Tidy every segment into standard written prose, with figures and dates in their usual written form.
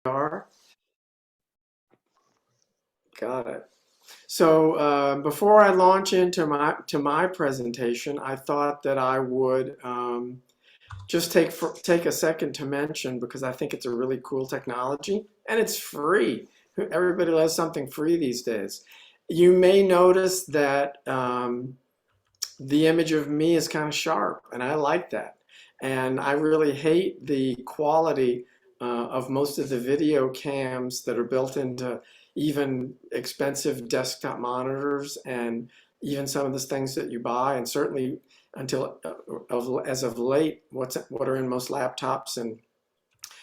Are. Got it. So before I launch into my presentation, I thought that I would just take a second to mention because I think it's a really cool technology and it's free. Everybody loves something free these days. You may notice that the image of me is kind of sharp, and I like that. And I really hate the quality of most of the video cams that are built into even expensive desktop monitors and even some of the things that you buy, and certainly until as of late, what are in most laptops and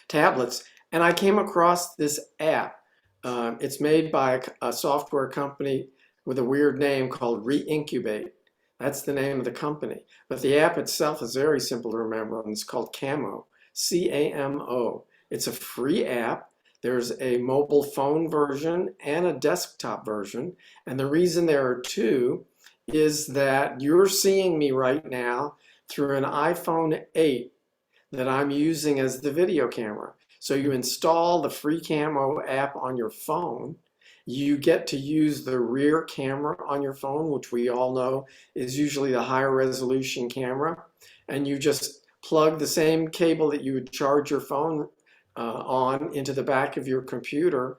tablets. And I came across this app. It's made by a software company with a weird name called Reincubate. That's the name of the company. But the app itself is very simple to remember, and it's called Camo, C-A-M-O. It's a free app. There's a mobile phone version and a desktop version. And the reason there are two is that you're seeing me right now through an iPhone 8 that I'm using as the video camera. So you install the free Camo app on your phone. You get to use the rear camera on your phone, which we all know is usually the higher resolution camera. And you just plug the same cable that you would charge your phone on into the back of your computer,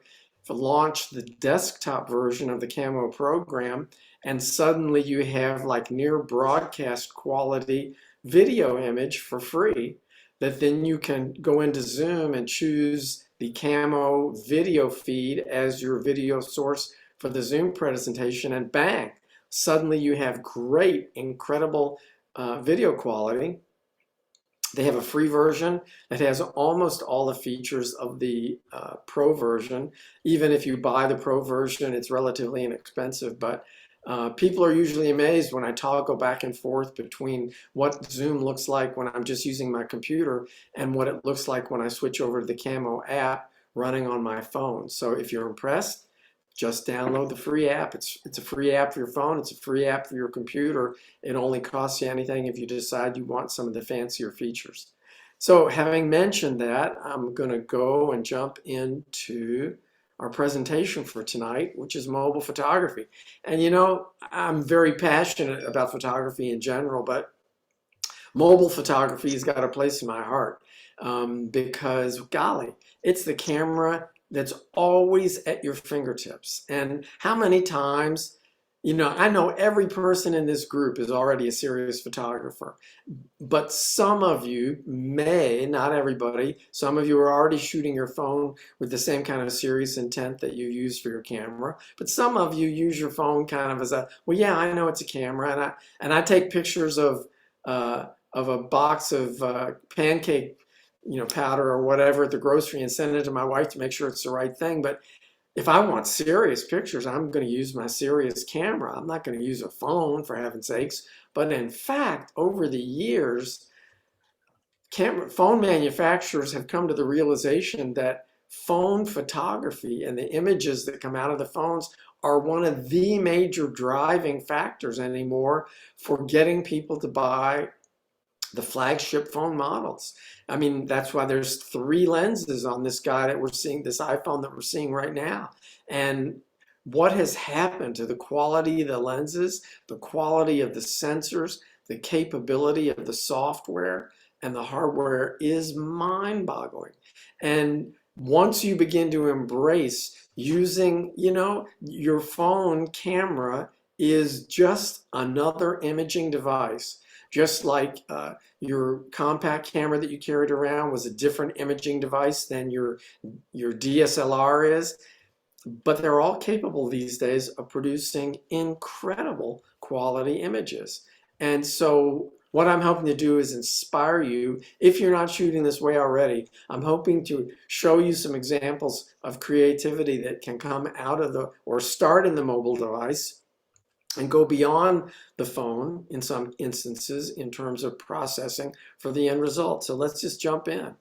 launch the desktop version of the Camo program, and suddenly you have like near broadcast quality video image for free that then you can go into Zoom and choose the Camo video feed as your video source for the Zoom presentation, and bang, suddenly you have great, incredible video quality. They have a free version that has almost all the features of the Pro version. Even if you buy the Pro version, it's relatively inexpensive, but people are usually amazed when I toggle back and forth between what Zoom looks like when I'm just using my computer and what it looks like when I switch over to the Camo app running on my phone. So if you're impressed, just download the free app. It's a free app for your phone. It's a free app for your computer. It only costs you anything if you decide you want some of the fancier features. So having mentioned that, I'm going to go and jump into our presentation for tonight, which is mobile photography. And you know, I'm very passionate about photography in general, but mobile photography has got a place in my heart because, golly, it's the camera that's always at your fingertips. And how many times, you know, I know every person in this group is already a serious photographer, but some of you may, not everybody, some of you are already shooting your phone with the same kind of serious intent that you use for your camera. But some of you use your phone kind of as a, well, yeah, I know it's a camera, and I take pictures of a box of pancake, you know, powder or whatever at the grocery and send it to my wife to make sure it's the right thing. But if I want serious pictures, I'm going to use my serious camera. I'm not going to use a phone, for heaven's sakes. But in fact, over the years, phone manufacturers have come to the realization that phone photography and the images that come out of the phones are one of the major driving factors anymore for getting people to buy the flagship phone models. I mean, that's why there's three lenses on this guy that we're seeing, this iPhone that we're seeing right now. And what has happened to the quality of the lenses, the quality of the sensors, the capability of the software and the hardware is mind-boggling. And once you begin to embrace using, you know, your phone camera is just another imaging device. Just like your compact camera that you carried around was a different imaging device than your DSLR is, but they're all capable these days of producing incredible quality images. And so what I'm hoping to do is inspire you. If you're not shooting this way already, I'm hoping to show you some examples of creativity that can come out of the, or start in the mobile device and go beyond the phone in some instances in terms of processing for the end result. So let's just jump in.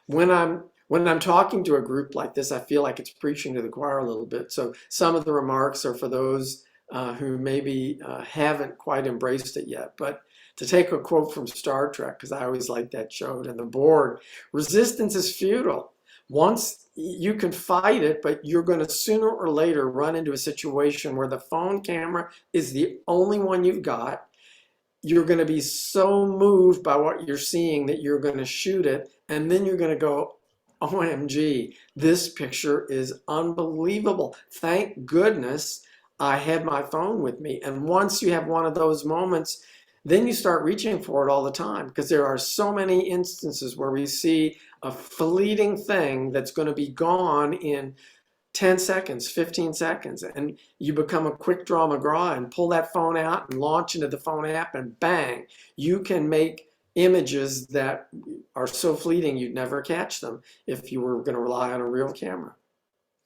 When I'm talking to a group like this, I feel like it's preaching to the choir a little bit. So some of the remarks are for those who maybe haven't quite embraced it yet. But to take a quote from Star Trek, because I always like that show, and the Borg, resistance is futile. Once you can fight it, but you're going to sooner or later run into a situation where the phone camera is the only one you've got. You're going to be so moved by what you're seeing that you're going to shoot it, and then you're going to go, OMG, this picture is unbelievable. Thank goodness I had my phone with me. And once you have one of those moments, then you start reaching for it all the time, because there are so many instances where we see a fleeting thing that's going to be gone in 10 seconds, 15 seconds, and you become a quick draw McGraw and pull that phone out and launch into the phone app, and bang, you can make images that are so fleeting you'd never catch them if you were going to rely on a real camera.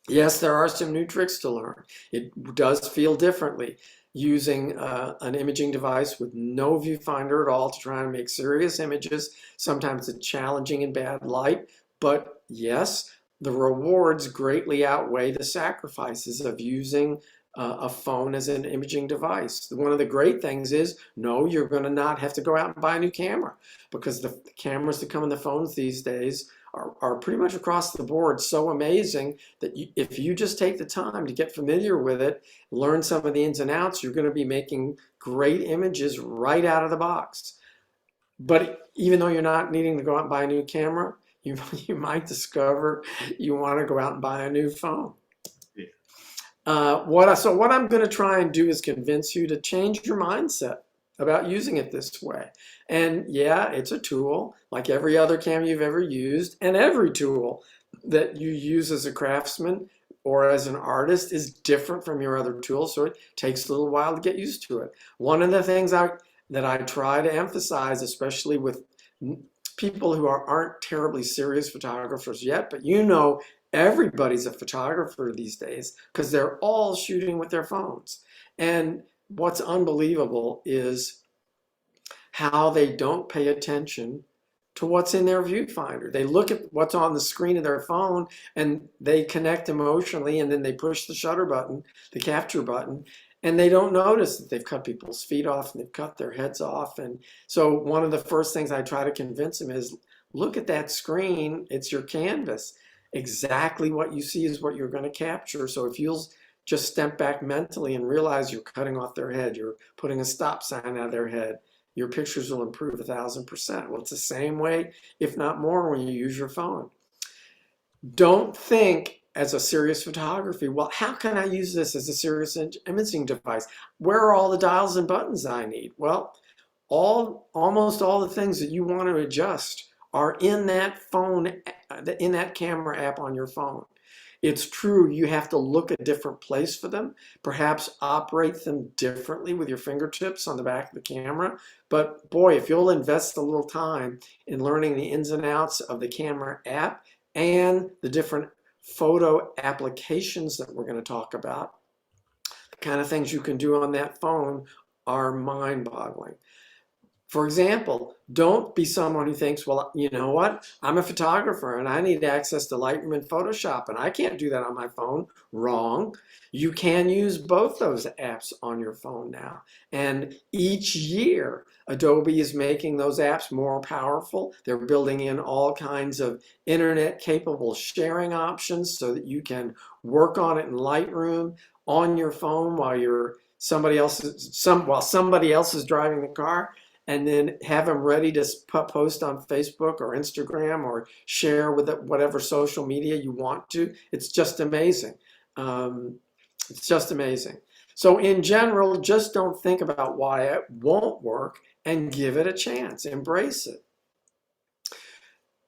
Yes, there are some new tricks to learn. It does feel differently using an imaging device with no viewfinder at all to try and make serious images. Sometimes it's challenging in bad light, but yes, the rewards greatly outweigh the sacrifices of using a phone as an imaging device. One of the great things is, no, you're going to not have to go out and buy a new camera, because the cameras that come in the phones these days are pretty much across the board so amazing that if you just take the time to get familiar with it, learn some of the ins and outs, you're going to be making great images right out of the box. But even though you're not needing to go out and buy a new camera, you might discover you want to go out and buy a new phone. Yeah. So what I'm going to try and do is convince you to change your mindset about using it this way. And yeah, it's a tool like every other camera you've ever used, and every tool that you use as a craftsman or as an artist is different from your other tools, so it takes a little while to get used to it. One of the things that I try to emphasize, especially with people who aren't terribly serious photographers yet, but everybody's a photographer these days because they're all shooting with their phones. And what's unbelievable is how they don't pay attention to what's in their viewfinder. They look at what's on the screen of their phone and they connect emotionally, and then they push the shutter button, the capture button, and they don't notice that they've cut people's feet off and they've cut their heads off. And so one of the first things I try to convince them is, look at that screen, it's your canvas. Exactly what you see is what you're going to capture. So if you'll just step back mentally and realize you're cutting off their head, you're putting a stop sign out of their head, your pictures will improve 1,000%. Well, it's the same way, if not more, when you use your phone. Don't think as a serious photography, well, how can I use this as a serious imaging device? Where are all the dials and buttons I need? Well, almost all the things that you want to adjust are in that phone, in that camera app on your phone. It's true, you have to look a different place for them, perhaps operate them differently with your fingertips on the back of the camera. But boy, if you'll invest a little time in learning the ins and outs of the camera app and the different photo applications that we're going to talk about, the kind of things you can do on that phone are mind-boggling. For example, don't be someone who thinks, well, you know what? I'm a photographer and I need access to Lightroom and Photoshop and I can't do that on my phone. Wrong. You can use both those apps on your phone now. And each year, Adobe is making those apps more powerful. They're building in all kinds of internet-capable sharing options so that you can work on it in Lightroom on your phone while somebody else is driving the car, and then have them ready to post on Facebook or Instagram or share with whatever social media you want to. It's just amazing. It's just amazing. So in general, just don't think about why it won't work and give it a chance. Embrace it.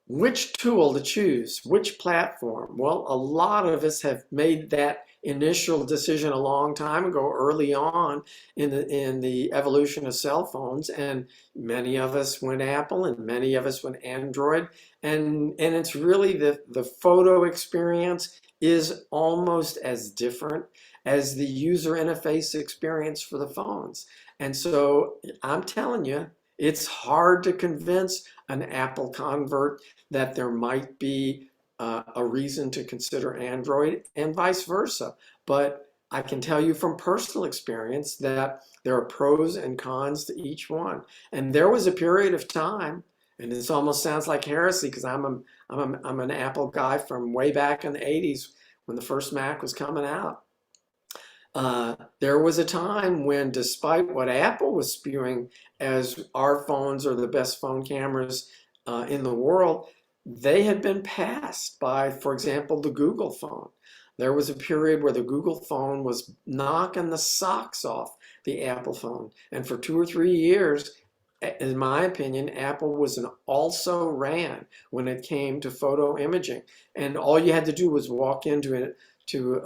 Which tool to choose? Which platform? Well, a lot of us have made that initial decision a long time ago, early on in the evolution of cell phones, and many of us went Apple and many of us went Android, and it's really the photo experience is almost as different as the user interface experience for the phones. And so I'm telling you, it's hard to convince an Apple convert that there might be a reason to consider Android, and vice versa. But I can tell you from personal experience that there are pros and cons to each one. And there was a period of time, And this almost sounds like heresy because I'm an Apple guy from way back in the 80s when the first Mac was coming out. There was a time when, despite what Apple was spewing as our phones are the best phone cameras in the world, they had been passed by, for example, the Google phone. There was a period where the Google phone was knocking the socks off the Apple phone. And for 2 or 3 years, in my opinion, Apple was an also ran when it came to photo imaging. And all you had to do was walk into it to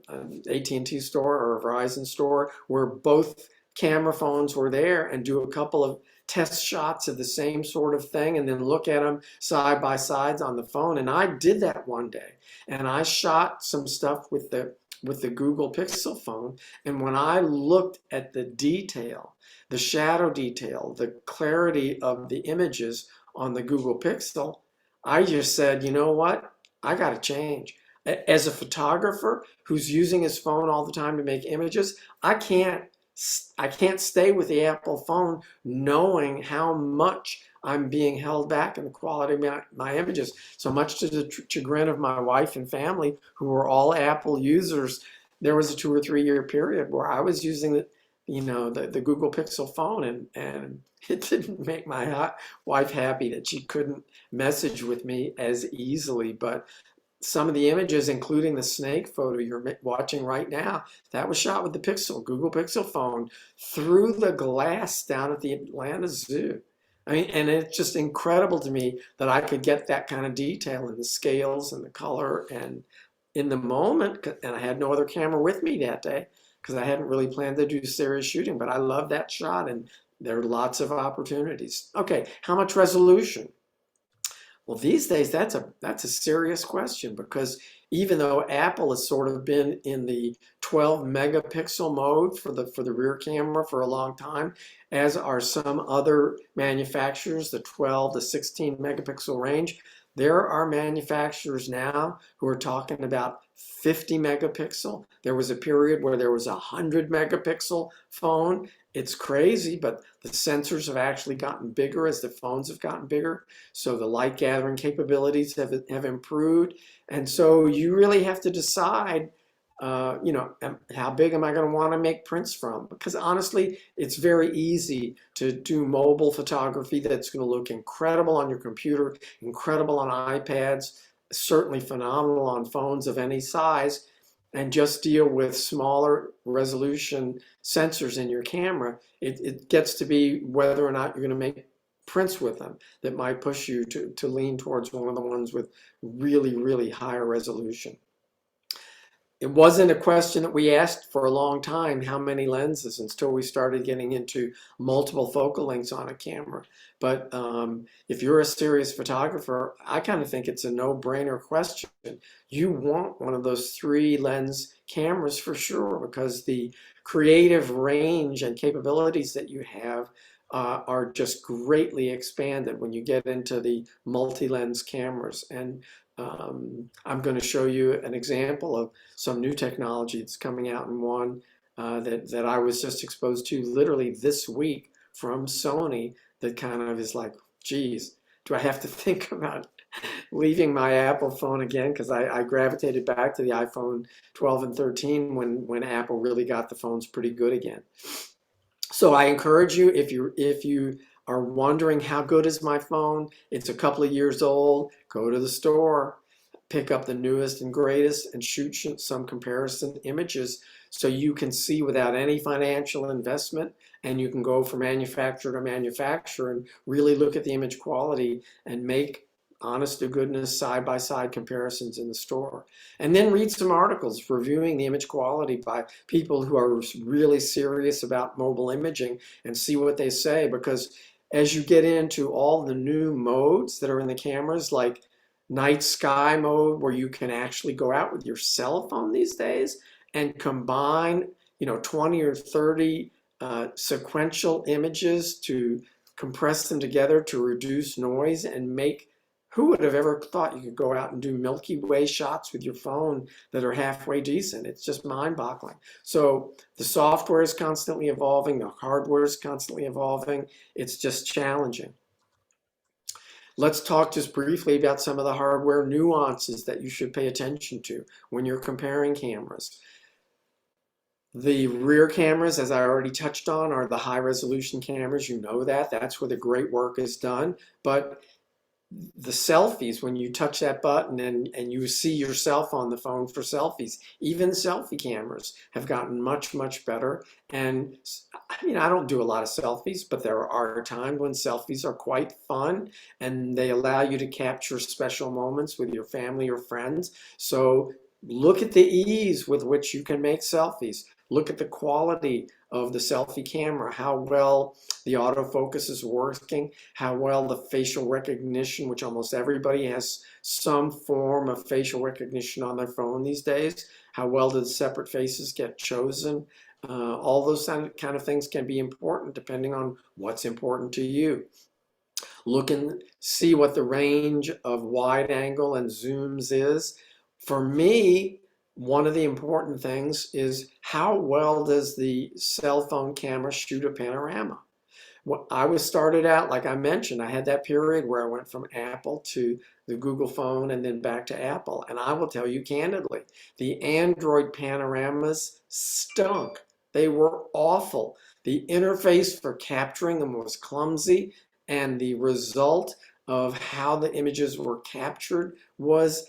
an AT&T store or a Verizon store where both camera phones were there and do a couple of test shots of the same sort of thing and then look at them side by sides on the phone. And I did that one day, and I shot some stuff with the Google Pixel phone. And when I looked at the detail, the shadow detail, the clarity of the images on the Google Pixel, I just said, you know what? I got to change. As a photographer who's using his phone all the time to make images, I can't stay with the Apple phone knowing how much I'm being held back in the quality of my images. So much to the chagrin of my wife and family, who were all Apple users, there was a 2 or 3 year period where I was using the Google Pixel phone, and it didn't make my wife happy that she couldn't message with me as easily. But some of the images, including the snake photo you're watching right now, that was shot with the Google Pixel phone through the glass down at the Atlanta Zoo. I mean, and it's just incredible to me that I could get that kind of detail in the scales and the color and in the moment. And I had no other camera with me that day because I hadn't really planned to do serious shooting, but I love that shot, and there are lots of opportunities. Okay, how much resolution? Well, these days that's a serious question, because even though Apple has sort of been in the 12 megapixel mode for the rear camera for a long time, as are some other manufacturers, the 12 to 16 megapixel range, there are manufacturers now who are talking about 50 megapixel. There was a period where there was a 100 megapixel phone. It's crazy, but the sensors have actually gotten bigger as the phones have gotten bigger. So the light gathering capabilities have improved. And so you really have to decide, how big am I going to want to make prints from? Because honestly, it's very easy to do mobile photography that's going to look incredible on your computer, incredible on iPads, certainly phenomenal on phones of any size, and just deal with smaller resolution sensors in your camera. It gets to be whether or not you're going to make prints with them that might push you to lean towards one of the ones with really, really higher resolution. It wasn't a question that we asked for a long time, how many lenses, until we started getting into multiple focal lengths on a camera. But if you're a serious photographer, I kind of think it's a no-brainer question. You want one of those 3-lens cameras for sure, because the creative range and capabilities that you have are just greatly expanded when you get into the multi-lens cameras. And I'm going to show you an example of some new technology that's coming out in one that I was just exposed to literally this week from Sony, that kind of is like, geez, do I have to think about leaving my Apple phone again? Because I gravitated back to the iPhone 12 and 13 when Apple really got the phones pretty good again. So I encourage you, if you are wondering how good is my phone, it's a couple of years old, go to the store, pick up the newest and greatest, and shoot some comparison images so you can see without any financial investment, and you can go from manufacturer to manufacturer and really look at the image quality and make honest to goodness side-by-side comparisons in the store. And then read some articles reviewing the image quality by people who are really serious about mobile imaging, and see what they say, because as you get into all the new modes that are in the cameras, like night sky mode, where you can actually go out with your cell phone these days and combine 20 or 30 sequential images to compress them together to reduce noise and make, who would have ever thought you could go out and do Milky Way shots with your phone that are halfway decent? It's just mind-boggling. So the software is constantly evolving, the hardware is constantly evolving. It's just challenging. Let's talk just briefly about some of the hardware nuances that you should pay attention to when you're comparing cameras. The rear cameras, as I already touched on, are the high resolution cameras. You know that. That's where the great work is done. But the selfies, when you touch that button and you see yourself on the phone for selfies, even selfie cameras have gotten much, much better. And I mean, I don't do a lot of selfies, but there are times when selfies are quite fun and they allow you to capture special moments with your family or friends. So look at the ease with which you can make selfies. Look at the quality of the selfie camera, how well the autofocus is working, how well the facial recognition, which almost everybody has some form of facial recognition on their phone these days, how well do the separate faces get chosen. All those kind of things can be important depending on what's important to you. Look and see what the range of wide angle and zooms is. For me, one of the important things is how well does the cell phone camera shoot a panorama? Well, I was started out, like I mentioned, I had that period where I went from Apple to the Google phone and then back to Apple. And I will tell you candidly, the Android panoramas stunk. They were awful. The interface for capturing them was clumsy, and the result of how the images were captured was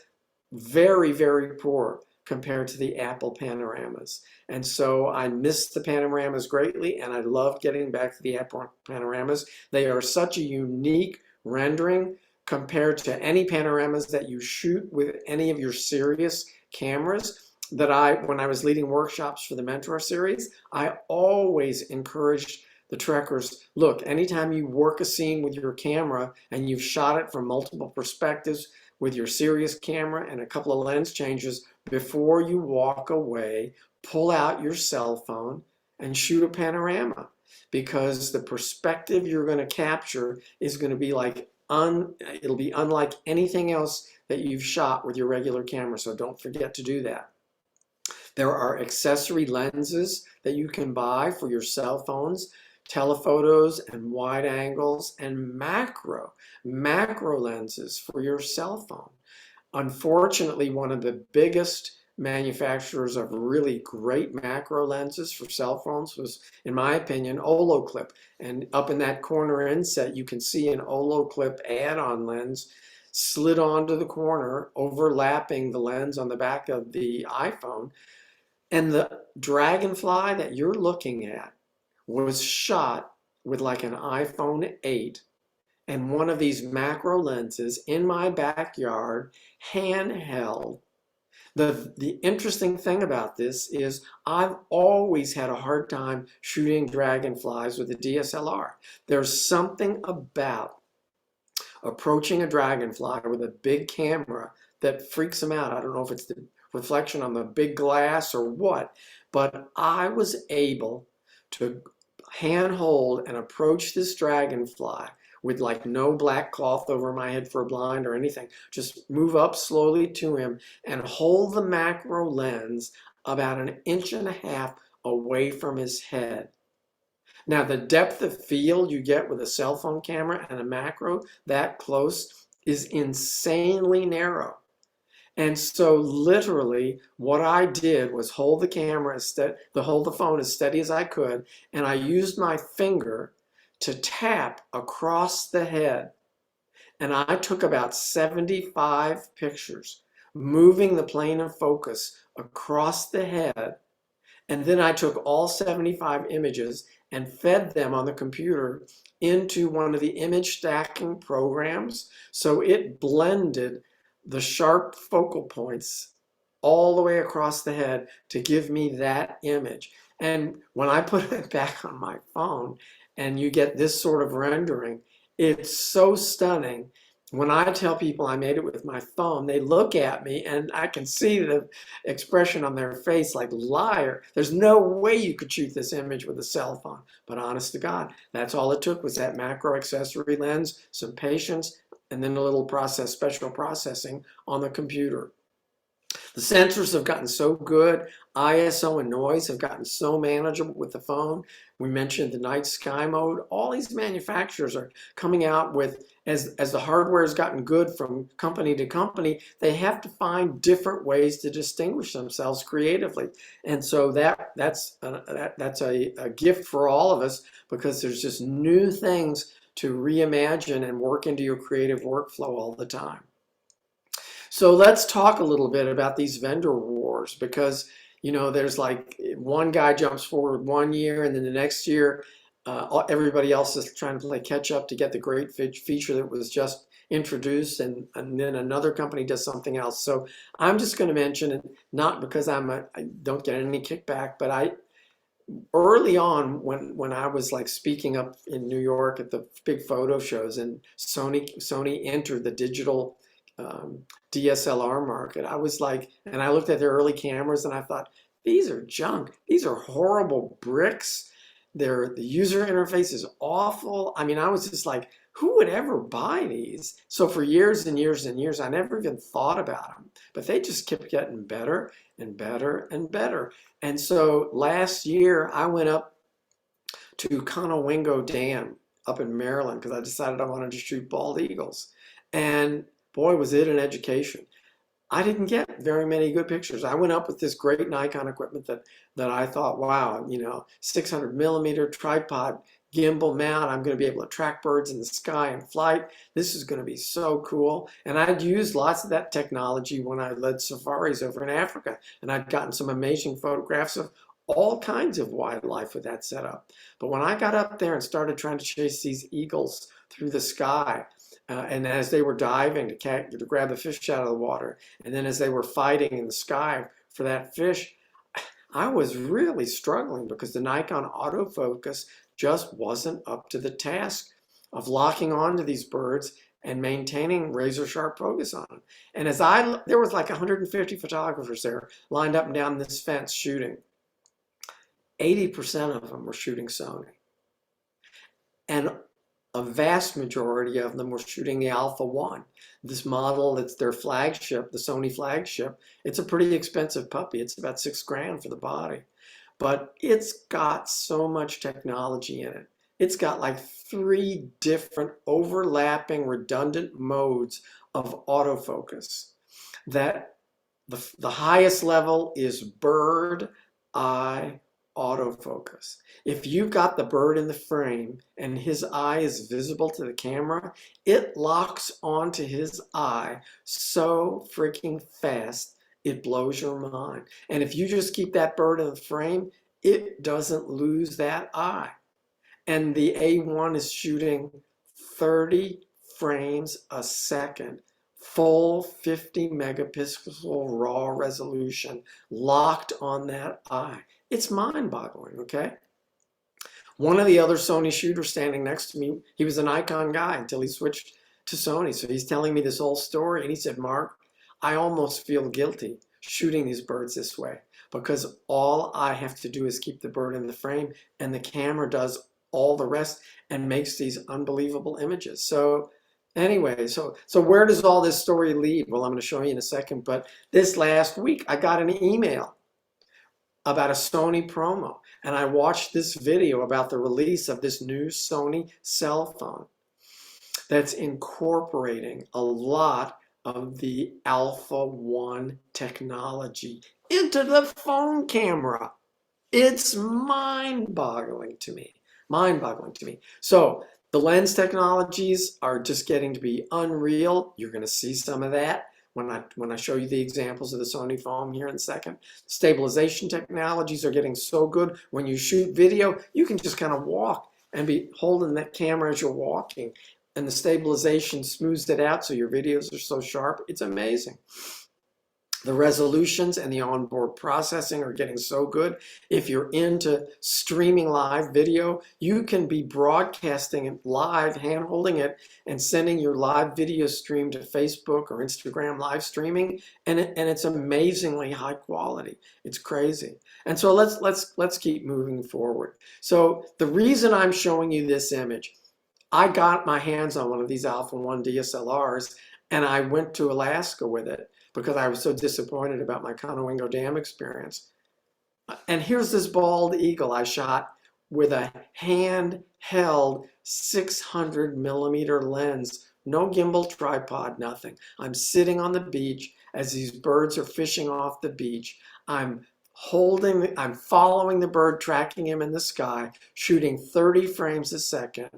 very, very poor compared to the Apple panoramas. And so I missed the panoramas greatly, and I love getting back to the Apple panoramas. They are such a unique rendering compared to any panoramas that you shoot with any of your serious cameras that when I was leading workshops for the Mentor series, I always encouraged the trekkers, look, anytime you work a scene with your camera and you've shot it from multiple perspectives with your serious camera and a couple of lens changes, before you walk away, pull out your cell phone and shoot a panorama, because the perspective you're going to capture is going to be like it'll be unlike anything else that you've shot with your regular camera. So don't forget to do that. There are accessory lenses that you can buy for your cell phones, telephotos and wide angles, and macro lenses for your cell phone. Unfortunately, one of the biggest manufacturers of really great macro lenses for cell phones was, in my opinion, Olloclip. And up in that corner inset, you can see an Olloclip add-on lens slid onto the corner, overlapping the lens on the back of the iPhone. And the Dragonfly that you're looking at was shot with like an iPhone 8 and one of these macro lenses in my backyard, handheld. The interesting thing about this is I've always had a hard time shooting dragonflies with a DSLR. There's something about approaching a dragonfly with a big camera that freaks them out. I don't know if it's the reflection on the big glass or what, but I was able to handhold and approach this dragonfly with like no black cloth over my head for a blind or anything. Just move up slowly to him and hold the macro lens about 1.5 inches away from his head. Now, the depth of field you get with a cell phone camera and a macro that close is insanely narrow. And so literally what I did was hold the camera hold the phone as steady as I could, and I used my finger to tap across the head. And I took about 75 pictures, moving the plane of focus across the head. And then I took all 75 images and fed them on the computer into one of the image stacking programs. So it blended the sharp focal points all the way across the head to give me that image. And when I put it back on my phone and you get this sort of rendering, it's so stunning. When I tell people I made it with my phone, they look at me and I can see the expression on their face like, liar. There's no way you could shoot this image with a cell phone. But honest to God, that's all it took was that macro accessory lens, some patience, and then a little special processing on the computer. The sensors have gotten so good. ISO and noise have gotten so manageable with the phone. We mentioned the night sky mode. All these manufacturers are coming out with, as the hardware has gotten good from company to company, they have to find different ways to distinguish themselves creatively. And so that's a gift for all of us, because there's just new things to reimagine and work into your creative workflow all the time. So let's talk a little bit about these vendor wars, because there's like one guy jumps forward one year, and then the next year everybody else is trying to play catch up to get the great feature that was just introduced, and then another company does something else. So I'm just going to mention it, not because I don't get any kickback, but early on, when I was like speaking up in New York at the big photo shows, and Sony entered the digital DSLR market, I was like, and I looked at their early cameras and I thought, these are junk. These are horrible bricks. The user interface is awful. I mean, I was just like, who would ever buy these? So for years and years and years, I never even thought about them, but they just kept getting better and better and better. And so last year I went up to Conowingo Dam up in Maryland, because I decided I wanted to shoot bald eagles. And boy, was it an education. I didn't get very many good pictures. I went up with this great Nikon equipment that I thought, wow, 600 millimeter tripod gimbal mount. I'm going to be able to track birds in the sky in flight. This is going to be so cool. And I'd used lots of that technology when I led safaris over in Africa. And I'd gotten some amazing photographs of all kinds of wildlife with that setup. But when I got up there and started trying to chase these eagles through the sky, and as they were diving to grab the fish out of the water, and then as they were fighting in the sky for that fish, I was really struggling, because the Nikon autofocus just wasn't up to the task of locking onto these birds and maintaining razor sharp focus on them. And there was like 150 photographers there lined up and down this fence shooting. 80% of them were shooting Sony. And a vast majority of them were shooting the Alpha 1. This model, that's their flagship, the Sony flagship. It's a pretty expensive puppy. It's about $6,000 for the body. But it's got so much technology in it. It's got like 3 different overlapping redundant modes of autofocus. That the highest level is bird eye autofocus. If you've got the bird in the frame and his eye is visible to the camera, it locks onto his eye so freaking fast, it blows your mind. And if you just keep that bird in the frame, it doesn't lose that eye. And the A1 is shooting 30 frames a second, full 50 megapixel raw resolution, locked on that eye. It's mind-boggling, okay? One of the other Sony shooters standing next to me, he was a Nikon guy until he switched to Sony. So he's telling me this whole story, and he said, Mark, I almost feel guilty shooting these birds this way, because all I have to do is keep the bird in the frame, and the camera does all the rest and makes these unbelievable images. So anyway, so where does all this story lead? Well, I'm going to show you in a second, but this last week I got an email about a Sony promo, and I watched this video about the release of this new Sony cell phone that's incorporating a lot of the Alpha 1 technology into the phone camera. It's mind-boggling to me. Mind-boggling to me. So the lens technologies are just getting to be unreal. You're going to see some of that when I show you the examples of the Sony phone here in a second. Stabilization technologies are getting so good. When you shoot video, you can just kind of walk and be holding that camera as you're walking. And the stabilization smooths it out so your videos are so sharp. It's amazing. The resolutions and the onboard processing are getting so good. If you're into streaming live video, you can be broadcasting it live, hand-holding it, and sending your live video stream to Facebook or Instagram live streaming, and it's amazingly high quality. It's crazy. And so let's keep moving forward. So the reason I'm showing you this image, I got my hands on one of these Alpha 1 DSLRs, and I went to Alaska with it because I was so disappointed about my Conowingo Dam experience. And here's this bald eagle I shot with a handheld 600 millimeter lens, no gimbal tripod, nothing. I'm sitting on the beach as these birds are fishing off the beach. I'm following the bird, tracking him in the sky, shooting 30 frames a second.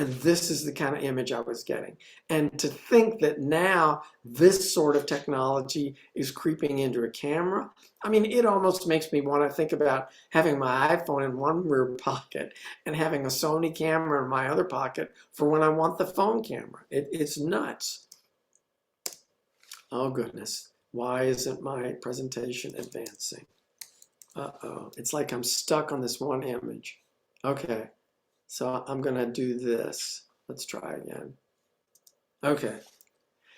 And this is the kind of image I was getting. And to think that now this sort of technology is creeping into a camera, I mean, it almost makes me want to think about having my iPhone in one rear pocket and having a Sony camera in my other pocket for when I want the phone camera. It's nuts. Oh goodness, why isn't my presentation advancing? Uh-oh, it's like I'm stuck on this one image. Okay. So I'm going to do this. Let's try again. Okay.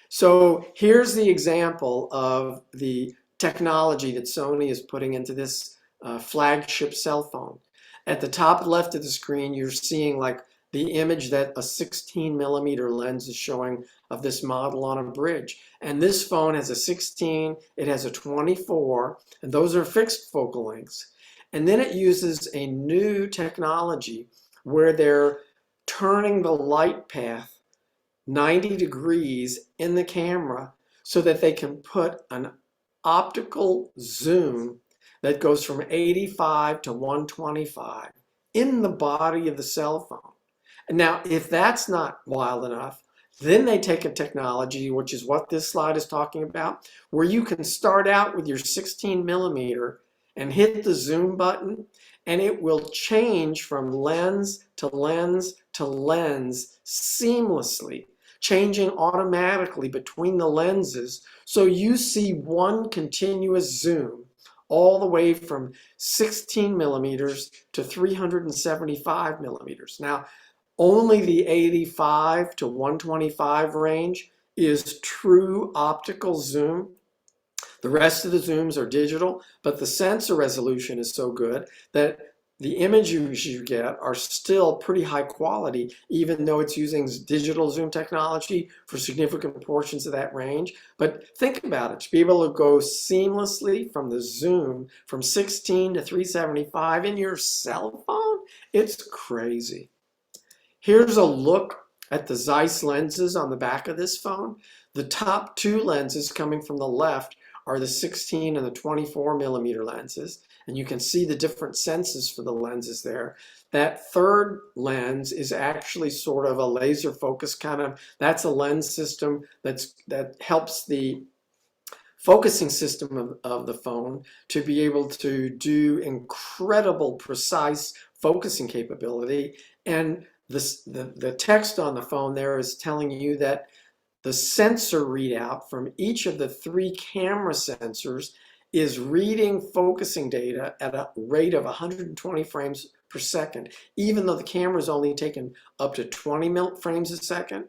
So here's the example of the technology that Sony is putting into this flagship cell phone. At the top left of the screen, you're seeing like the image that a 16 millimeter lens is showing of this model on a bridge. And this phone has a 16, it has a 24, and those are fixed focal lengths. And then it uses a new technology where they're turning the light path 90 degrees in the camera so that they can put an optical zoom that goes from 85 to 125 in the body of the cell phone. And now, if that's not wild enough, then they take a technology, which is what this slide is talking about, where you can start out with your 16 millimeter and hit the zoom button, and it will change from lens to lens to lens seamlessly, changing automatically between the lenses. So you see one continuous zoom all the way from 16 millimeters to 375 millimeters. Now, only the 85 to 125 range is true optical zoom. The rest of the zooms are digital, but the sensor resolution is so good that the images you get are still pretty high quality, even though it's using digital zoom technology for significant portions of that range. But think about it, to be able to go seamlessly from the zoom from 16 to 375 in your cell phone, it's crazy. Here's a look at the Zeiss lenses on the back of this phone. The top two lenses coming from the left are the 16 and the 24 millimeter lenses. And you can see the different senses for the lenses there. That third lens is actually sort of a laser focus kind of, that's a lens system that helps the focusing system of the phone to be able to do incredible precise focusing capability. And the text on the phone there is telling you that the sensor readout from each of the three camera sensors is reading focusing data at a rate of 120 frames per second. Even though the camera is only taking up to 20 frames a second,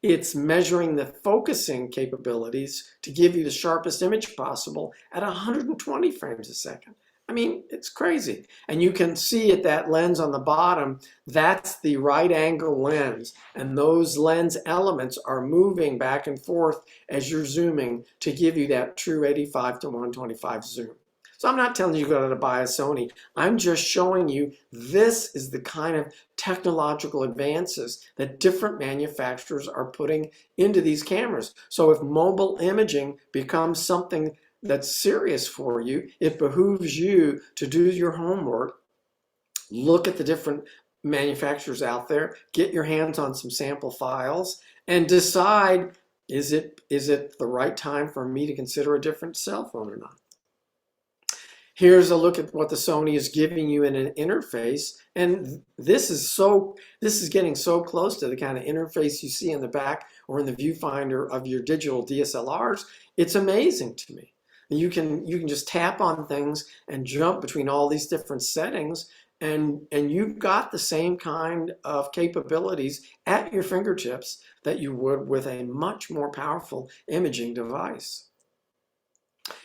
it's measuring the focusing capabilities to give you the sharpest image possible at 120 frames a second. I mean, it's crazy. And you can see at that lens on the bottom, that's the right angle lens. And those lens elements are moving back and forth as you're zooming to give you that true 85 to 125 zoom. So I'm not telling you to buy a Sony. I'm just showing you this is the kind of technological advances that different manufacturers are putting into these cameras. So if mobile imaging becomes something that's serious for you, it behooves you to do your homework, look at the different manufacturers out there, get your hands on some sample files, and decide, is it the right time for me to consider a different cell phone or not? Here's a look at what the Sony is giving you in an interface, and this is getting so close to the kind of interface you see in the back or in the viewfinder of your digital DSLRs. It's amazing to me. You can just tap on things and jump between all these different settings, and you've got the same kind of capabilities at your fingertips that you would with a much more powerful imaging device.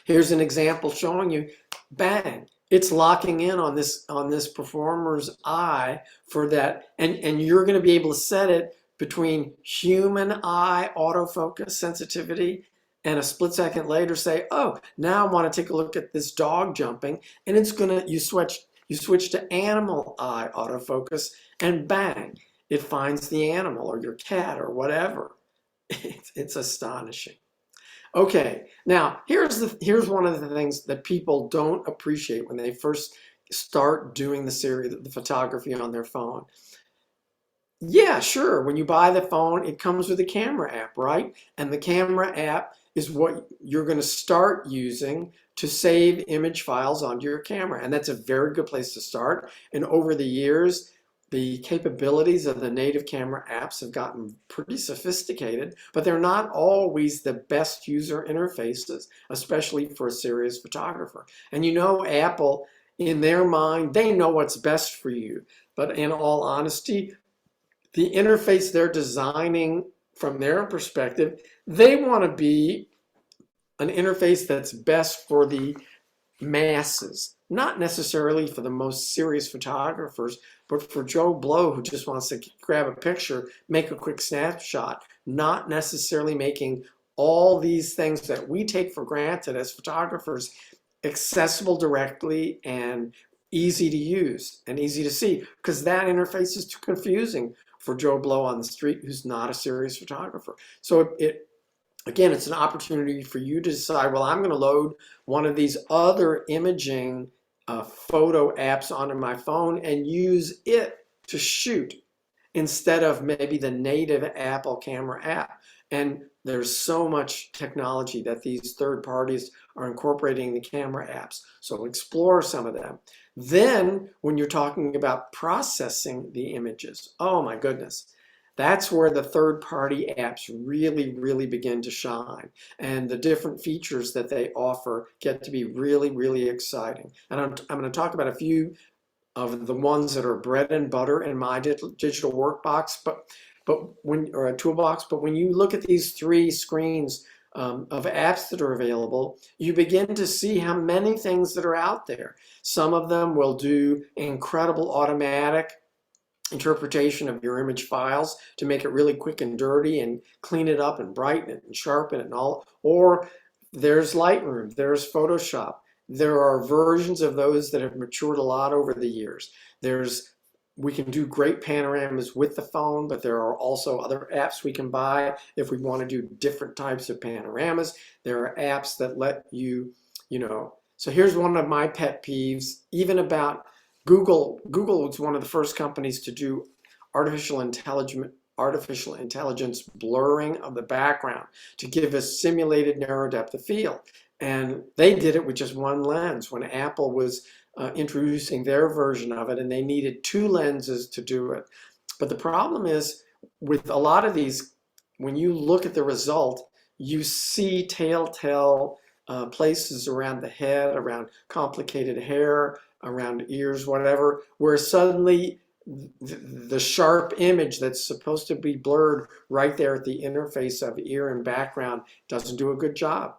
Here's an example showing you, bang, it's locking in on this performer's eye for that, and you're going to be able to set it between human eye autofocus sensitivity and a split second later say, oh, now I want to take a look at this dog jumping, and it's gonna, you switch to animal eye autofocus, and bang, it finds the animal or your cat or whatever. It's astonishing. Okay, now here's one of the things that people don't appreciate when they first start doing the photography on their phone. Yeah, sure. When you buy the phone, it comes with a camera app, right? And the camera app is what you're going to start using to save image files onto your camera. And that's a very good place to start. And over the years, the capabilities of the native camera apps have gotten pretty sophisticated, but they're not always the best user interfaces, especially for a serious photographer. And you know, Apple, in their mind, they know what's best for you. But in all honesty, the interface they're designing from their perspective, they want to be an interface that's best for the masses, not necessarily for the most serious photographers, but for Joe Blow who just wants to grab a picture, make a quick snapshot, not necessarily making all these things that we take for granted as photographers accessible directly and easy to use and easy to see, because that interface is too confusing for Joe Blow on the street who's not a serious photographer. So again, it's an opportunity for you to decide, well, I'm going to load one of these other imaging photo apps onto my phone and use it to shoot instead of maybe the native Apple camera app. And there's so much technology that these third parties are incorporating in the camera apps. So explore some of them. Then when you're talking about processing the images, oh my goodness, that's where the third-party apps really, really begin to shine. And the different features that they offer get to be really, really exciting. And I'm going to talk about a few of the ones that are bread and butter in my digital workbox, or a toolbox. But when you look at these three screens of apps that are available, you begin to see how many things that are out there. Some of them will do incredible automatic interpretation of your image files to make it really quick and dirty and clean it up and brighten it and sharpen it and all. Or there's Lightroom, there's Photoshop. There are versions of those that have matured a lot over the years. We can do great panoramas with the phone, but there are also other apps we can buy if we want to do different types of panoramas. There are apps that let you, so here's one of my pet peeves, even about Google. Google was one of the first companies to do artificial intelligence blurring of the background to give us simulated narrow depth of field. And they did it with just one lens when Apple was introducing their version of it, and they needed two lenses to do it. But the problem is with a lot of these, when you look at the result, you see telltale places around the head, around complicated hair, around ears, whatever, where suddenly the sharp image that's supposed to be blurred right there at the interface of ear and background doesn't do a good job.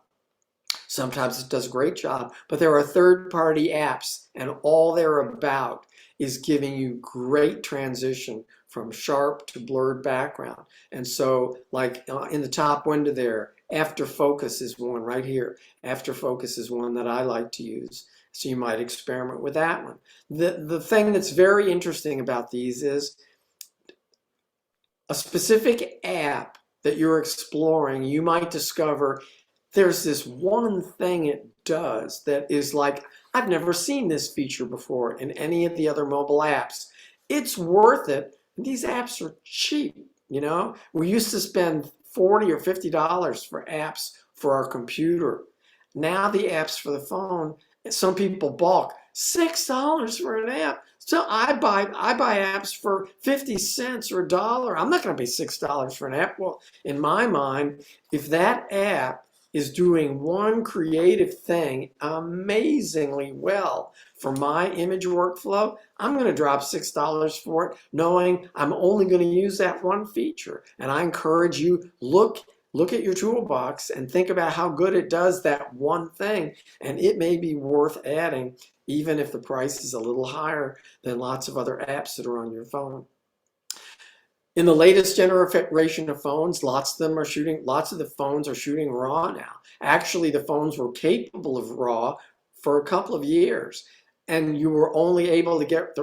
Sometimes it does a great job, but there are third-party apps, and all they're about is giving you great transition from sharp to blurred background. And so, like in the top window there, After Focus is one right here. After Focus is one that I like to use. So you might experiment with that one. The thing that's very interesting about these is a specific app that you're exploring, you might discover there's this one thing it does that is like, I've never seen this feature before in any of the other mobile apps. It's worth it. These apps are cheap, We used to spend $40 or $50 for apps for our computer. Now the apps for the phone, some people balk. $6 for an app. So I buy apps for 50 cents or $1. I'm not going to pay $6 for an app. Well, in my mind, if that app is doing one creative thing amazingly well for my image workflow, I'm going to drop $6 for it, knowing I'm only going to use that one feature. And I encourage you, look at your toolbox and think about how good it does that one thing, and it may be worth adding even if the price is a little higher than lots of other apps that are on your phone. In the latest generation of phones, lots of the phones are shooting RAW now. Actually, the phones were capable of RAW for a couple of years, and you were only able to get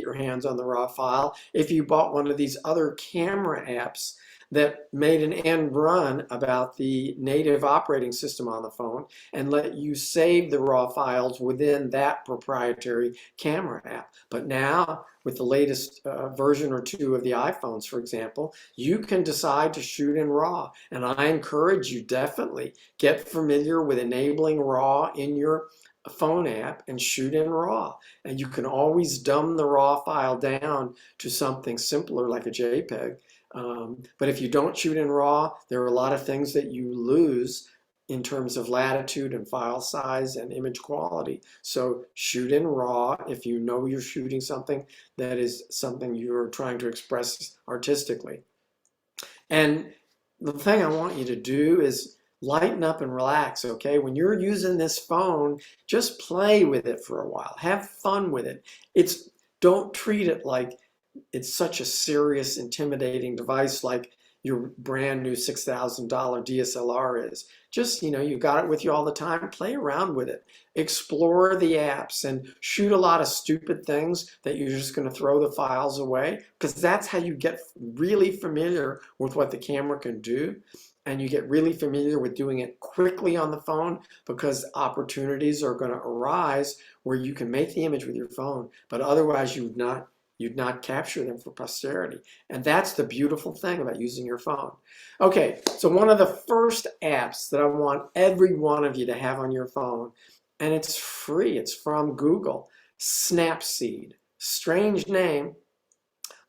your hands on the RAW file if you bought one of these other camera apps that made an end run about the native operating system on the phone and let you save the RAW files within that proprietary camera app. But now, with the latest version or two of the iPhones, for example, you can decide to shoot in RAW. And I encourage you, definitely get familiar with enabling RAW in your phone app and shoot in RAW. And you can always dumb the RAW file down to something simpler like a JPEG. But if you don't shoot in RAW, there are a lot of things that you lose in terms of latitude and file size and image quality. So shoot in RAW if you know you're shooting something that is something you're trying to express artistically. And the thing I want you to do is lighten up and relax, okay? When you're using this phone, just play with it for a while. Have fun with it. Don't treat it like it's such a serious, intimidating device like your brand new $6,000 DSLR is. Just, you got it with you all the time. Play around with it. Explore the apps and shoot a lot of stupid things that you're just going to throw the files away, because that's how you get really familiar with what the camera can do. And you get really familiar with doing it quickly on the phone, because opportunities are going to arise where you can make the image with your phone, but otherwise you'd not capture them for posterity. And that's the beautiful thing about using your phone. Okay, so one of the first apps that I want every one of you to have on your phone, and it's free, it's from Google, Snapseed. Strange name,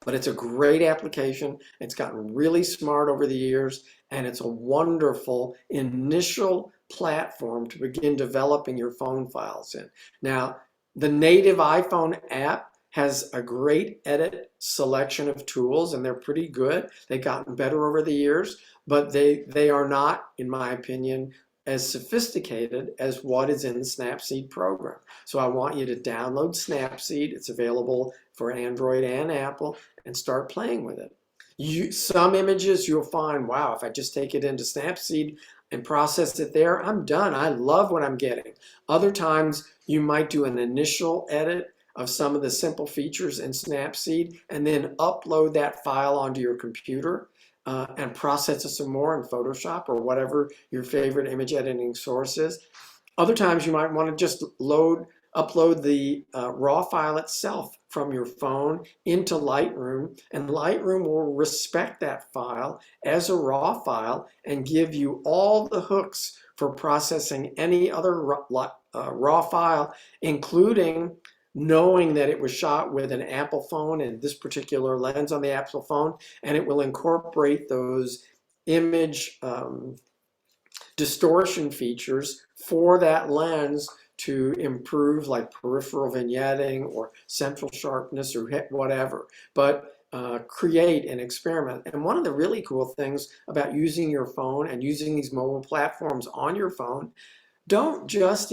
but it's a great application. It's gotten really smart over the years, and it's a wonderful initial platform to begin developing your phone files in. Now, the native iPhone app has a great edit selection of tools, and they're pretty good. They've gotten better over the years, but they are not, in my opinion, as sophisticated as what is in the Snapseed program. So I want you to download Snapseed. It's available for Android and Apple, and start playing with it. Some images you'll find, wow, if I just take it into Snapseed and process it there, I'm done. I love what I'm getting. Other times you might do an initial edit of some of the simple features in Snapseed and then upload that file onto your computer and process it some more in Photoshop or whatever your favorite image editing source is. Other times you might want to just upload the RAW file itself from your phone into Lightroom, and Lightroom will respect that file as a RAW file and give you all the hooks for processing any other RAW file, including knowing that it was shot with an Apple phone and this particular lens on the Apple phone, and it will incorporate those image distortion features for that lens to improve, like peripheral vignetting or central sharpness or whatever. But create and experiment. And one of the really cool things about using your phone and using these mobile platforms on your phone, don't just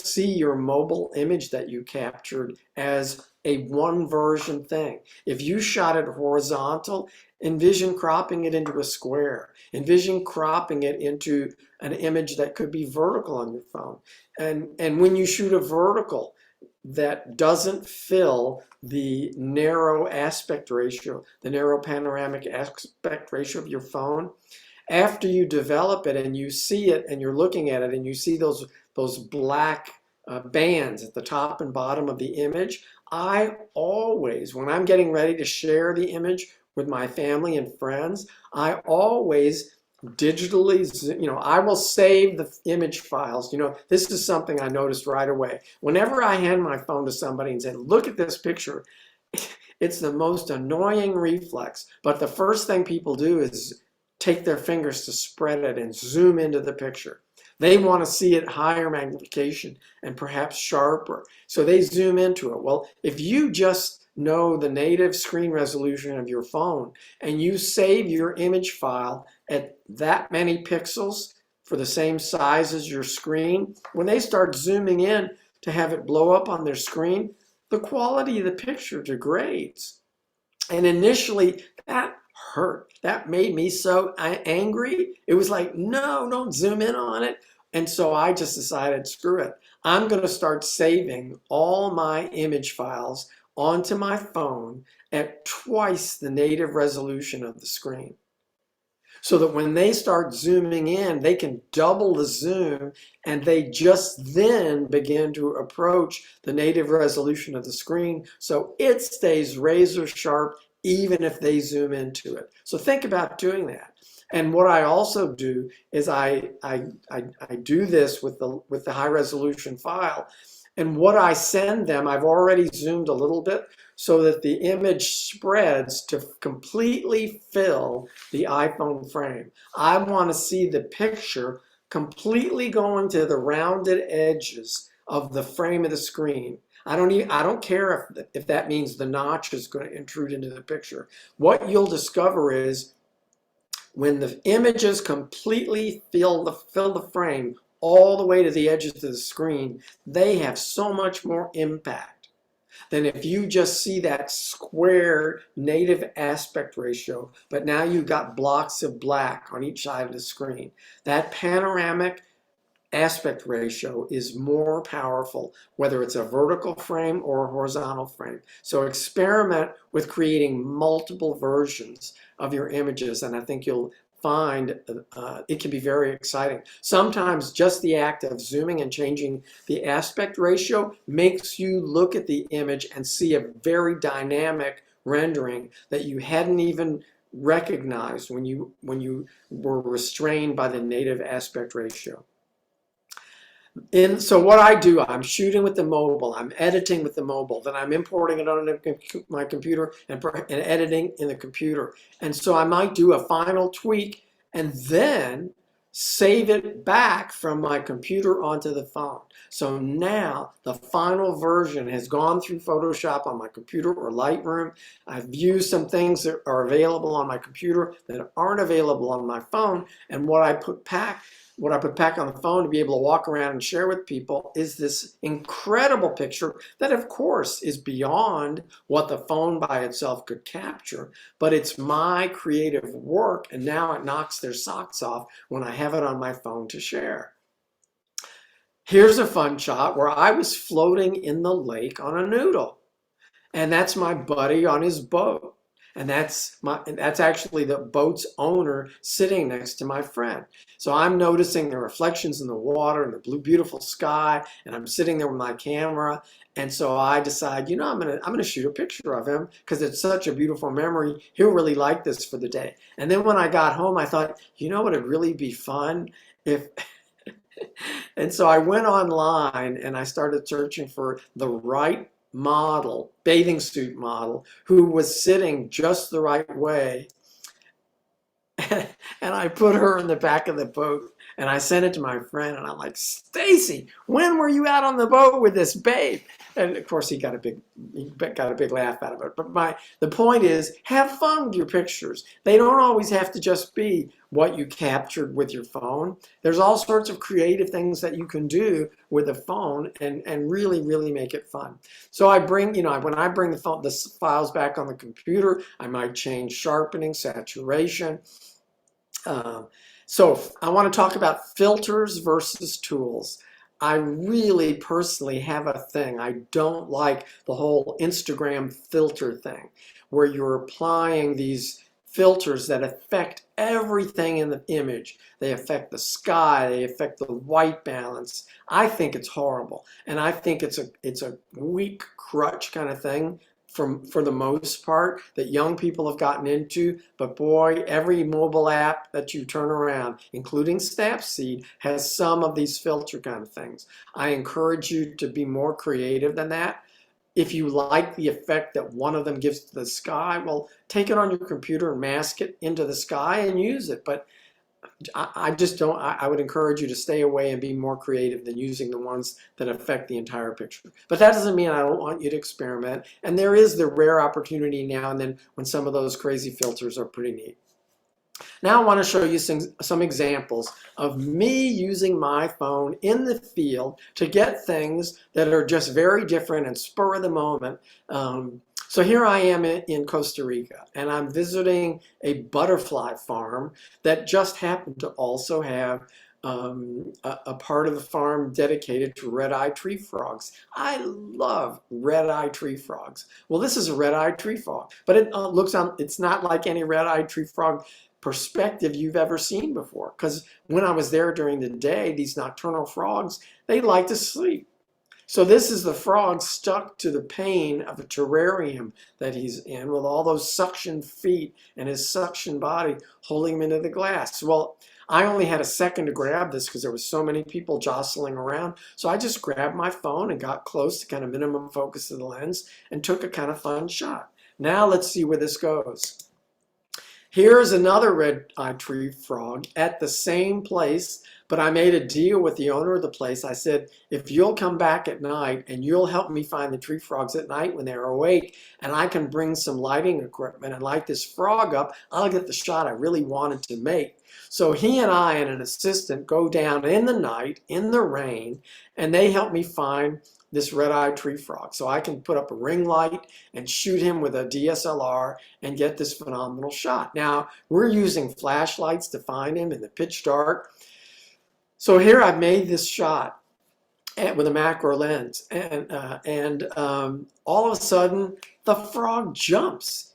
see your mobile image that you captured as a one version thing. If you shot it horizontal, envision cropping it into a square. Envision cropping it into an image that could be vertical on your phone. And when you shoot a vertical that doesn't fill the narrow aspect ratio, the narrow panoramic aspect ratio of your phone, after you develop it and you see it and you're looking at it and you see those black bands at the top and bottom of the image, I always, when I'm getting ready to share the image with my family and friends, I always digitally, I will save the image files. This is something I noticed right away. Whenever I hand my phone to somebody and say, look at this picture, it's the most annoying reflex. But the first thing people do is take their fingers to spread it and zoom into the picture. They want to see it higher magnification and perhaps sharper. So they zoom into it. Well, if you just know the native screen resolution of your phone and you save your image file at that many pixels for the same size as your screen, when they start zooming in to have it blow up on their screen, the quality of the picture degrades. And initially, that hurt. That made me so angry. It was like, no, don't zoom in on it. And so I just decided, screw it. I'm going to start saving all my image files onto my phone at twice the native resolution of the screen, so that when they start zooming in, they can double the zoom, and they just then begin to approach the native resolution of the screen, so it stays razor sharp even if they zoom into it. So think about doing that. And what I also do is I do this with the high resolution file. And what I send them, I've already zoomed a little bit so that the image spreads to completely fill the iPhone frame. I want to see the picture completely going to the rounded edges of the frame of the screen. I don't care if that means the notch is going to intrude into the picture. What you'll discover is when the images completely fill the frame all the way to the edges of the screen, they have so much more impact than if you just see that square native aspect ratio, but now you've got blocks of black on each side of the screen. That panoramic aspect ratio is more powerful, whether it's a vertical frame or a horizontal frame. So experiment with creating multiple versions of your images, and I think you'll find it can be very exciting. Sometimes just the act of zooming and changing the aspect ratio makes you look at the image and see a very dynamic rendering that you hadn't even recognized when you were restrained by the native aspect ratio. So what I do, I'm shooting with the mobile, I'm editing with the mobile, then I'm importing it on my computer and editing in the computer. And so I might do a final tweak and then save it back from my computer onto the phone. So now the final version has gone through Photoshop on my computer or Lightroom. I've used some things that are available on my computer that aren't available on my phone, and what I put back on the phone to be able to walk around and share with people is this incredible picture that, of course, is beyond what the phone by itself could capture, but it's my creative work, and now it knocks their socks off when I have it on my phone to share. Here's a fun shot where I was floating in the lake on a noodle, and that's my buddy on his boat. And that's actually the boat's owner sitting next to my friend. So I'm noticing the reflections in the water and the blue, beautiful sky, and I'm sitting there with my camera. And so I decide, I'm gonna shoot a picture of him because it's such a beautiful memory. He'll really like this for the day. And then when I got home, I thought, what would really be fun if. And so I went online and I started searching for the right model, bathing suit model, who was sitting just the right way. And I put her in the back of the boat and I sent it to my friend, and I'm like, Stacy, when were you out on the boat with this babe? And of course he got a big laugh out of it. But the point is, have fun with your pictures. They don't always have to just be what you captured with your phone. There's all sorts of creative things that you can do with a phone and really, really make it fun. So I bring, when I bring the files back on the computer, I might change sharpening, saturation. So I want to talk about filters versus tools. I really personally have a thing. I don't like the whole Instagram filter thing where you're applying these filters that affect everything in the image. They affect the sky, they affect the white balance. I think it's horrible. And I think it's a weak crutch kind of thing for the most part that young people have gotten into. But boy, every mobile app that you turn around, including Snapseed, has some of these filter kind of things. I encourage you to be more creative than that. If you like the effect that one of them gives to the sky, well, take it on your computer and mask it into the sky and use it. But I just don't, I would encourage you to stay away and be more creative than using the ones that affect the entire picture. But that doesn't mean I don't want you to experiment. And there is the rare opportunity now and then when some of those crazy filters are pretty neat. Now I want to show you some examples of me using my phone in the field to get things that are just very different and spur of the moment. So here I am in Costa Rica, and I'm visiting a butterfly farm that just happened to also have a part of the farm dedicated to red-eyed tree frogs. I love red-eyed tree frogs. Well, this is a red-eyed tree frog, but it's not like any red-eyed tree frog perspective you've ever seen before. Because when I was there during the day, these nocturnal frogs, they like to sleep. So this is the frog stuck to the pane of a terrarium that he's in with all those suction feet and his suction body holding him into the glass. Well, I only had a second to grab this because there was so many people jostling around. So I just grabbed my phone and got close to kind of minimum focus of the lens and took a kind of fun shot. Now let's see where this goes. Here's another red-eyed tree frog at the same place, but I made a deal with the owner of the place. I said, if you'll come back at night and you'll help me find the tree frogs at night when they're awake, and I can bring some lighting equipment and light this frog up, I'll get the shot I really wanted to make. So he and I and an assistant go down in the night, in the rain, and they help me find this red-eyed tree frog. So I can put up a ring light and shoot him with a DSLR and get this phenomenal shot. Now, we're using flashlights to find him in the pitch dark. So here I've made this shot with a macro lens, and all of a sudden the frog jumps.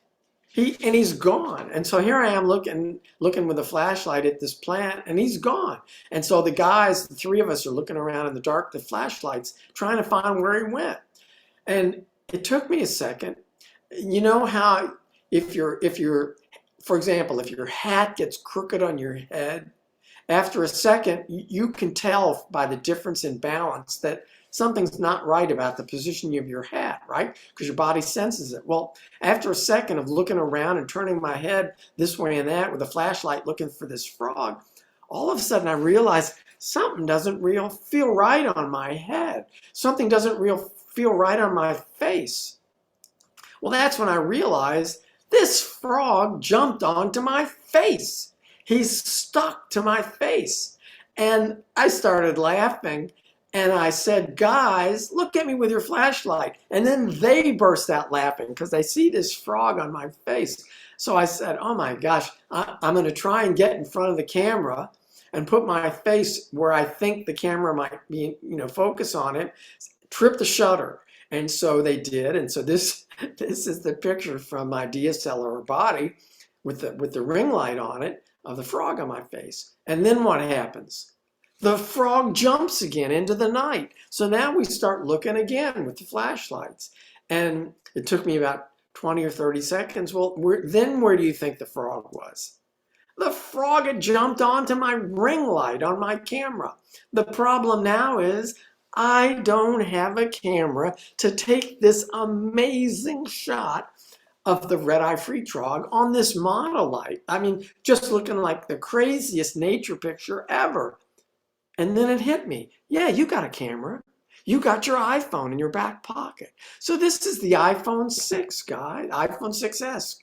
He's gone. And so here I am looking with a flashlight at this plant, and he's gone. And so the guys, the three of us, are looking around in the dark, the flashlights, trying to find where he went. And it took me a second. You know how for example, if your hat gets crooked on your head, after a second, you can tell by the difference in balance that something's not right about the position of your hat, right? Because your body senses it. Well, after a second of looking around and turning my head this way and that with a flashlight looking for this frog, all of a sudden I realized something doesn't feel right on my head. Something doesn't feel right on my face. Well, that's when I realized this frog jumped onto my face. He's stuck to my face. And I started laughing. And I said, guys, look at me with your flashlight. And then they burst out laughing because they see this frog on my face. So I said, oh my gosh, I'm going to try and get in front of the camera and put my face where I think the camera might be, focus on it, trip the shutter. And so they did. And so this is the picture from my DSLR body with the ring light on it of the frog on my face. And then what happens? The frog jumps again into the night. So now we start looking again with the flashlights. And it took me about 20 or 30 seconds. Well, then where do you think the frog was? The frog had jumped onto my ring light on my camera. The problem now is I don't have a camera to take this amazing shot of the red-eye free frog on this monolight. I mean, just looking like the craziest nature picture ever. And then it hit me. Yeah, you got a camera. You got your iPhone in your back pocket. So this is the iPhone 6, guys, iPhone 6S.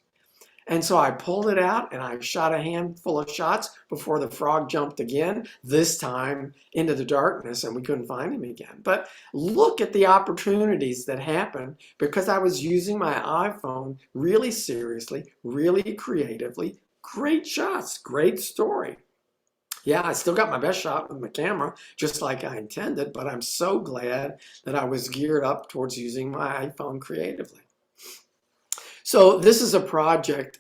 And so I pulled it out and I shot a handful of shots before the frog jumped again, this time into the darkness, and we couldn't find him again. But look at the opportunities that happened because I was using my iPhone really seriously, really creatively. Great shots, great story. Yeah, I still got my best shot with my camera, just like I intended, but I'm so glad that I was geared up towards using my iPhone creatively. So this is a project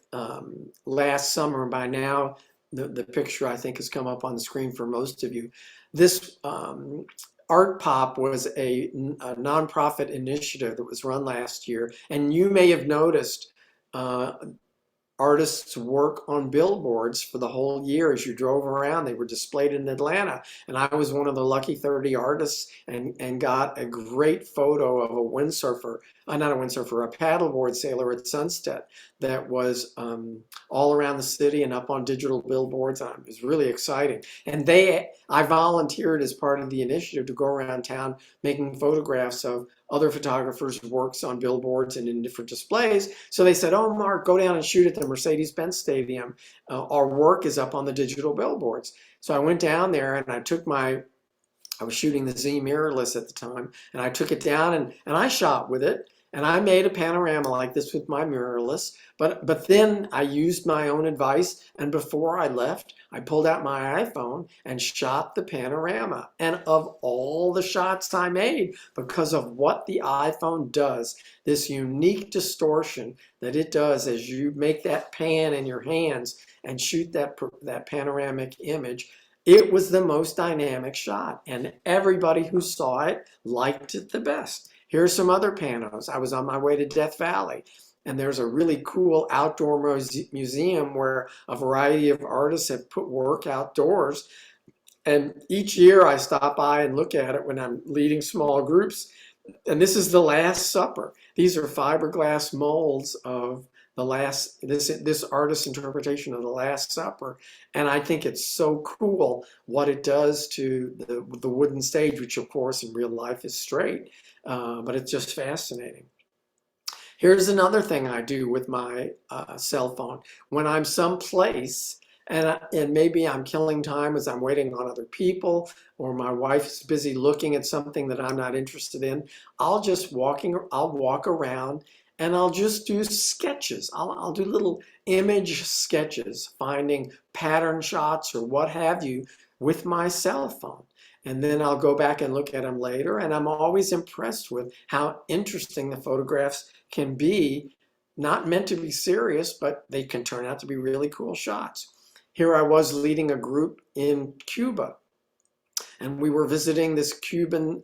last summer. By now, the picture I think has come up on the screen for most of you. This Art Pop was a nonprofit initiative that was run last year, and you may have noticed artists work on billboards for the whole year. As you drove around, they were displayed in Atlanta, and I was one of the lucky 30 artists and got a great photo of a windsurfer, not a windsurfer, a paddleboard sailor at Sunset that was all around the city and up on digital billboards. It was really exciting. And I volunteered as part of the initiative to go around town making photographs of other photographers' works on billboards and in different displays. So they said, oh, Mark, go down and shoot at the Mercedes-Benz Stadium. Our work is up on the digital billboards. So I went down there and I was shooting the Z mirrorless at the time, and I took it down and I shot with it. And I made a panorama like this with my mirrorless, but then I used my own advice, and before I left, I pulled out my iPhone and shot the panorama. And of all the shots I made, because of what the iPhone does, this unique distortion that it does as you make that pan in your hands and shoot that panoramic image, it was the most dynamic shot, and everybody who saw it liked it the best. Here's some other panos. I was on my way to Death Valley, and there's a really cool outdoor museum where a variety of artists have put work outdoors. And each year I stop by and look at it when I'm leading small groups. And this is the Last Supper. These are fiberglass molds of this artist's interpretation of the Last Supper. And I think it's so cool what it does to the wooden stage, which of course in real life is straight, but it's just fascinating. Here's another thing I do with my cell phone. When I'm someplace and maybe I'm killing time as I'm waiting on other people, or my wife's busy looking at something that I'm not interested in, I'll walk around and I'll just do sketches. I'll do little image sketches, finding pattern shots or what have you with my cell phone. And then I'll go back and look at them later, and I'm always impressed with how interesting the photographs can be, not meant to be serious, but they can turn out to be really cool shots. Here I was leading a group in Cuba, and we were visiting this Cuban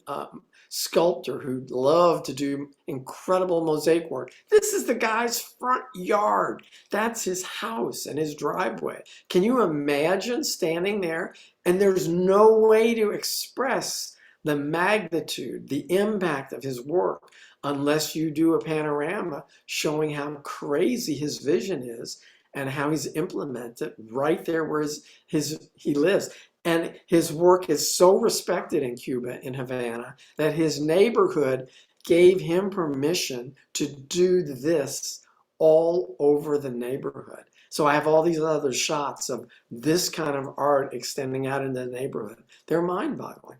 sculptor who loved to do incredible mosaic work. This is the guy's front yard. That's his house and his driveway. Can you imagine standing there? And there's no way to express the magnitude, the impact of his work unless you do a panorama showing how crazy his vision is and how he's implemented right there where he lives. And his work is so respected in Cuba, in Havana, that his neighborhood gave him permission to do this all over the neighborhood. So I have all these other shots of this kind of art extending out into the neighborhood. They're mind-boggling.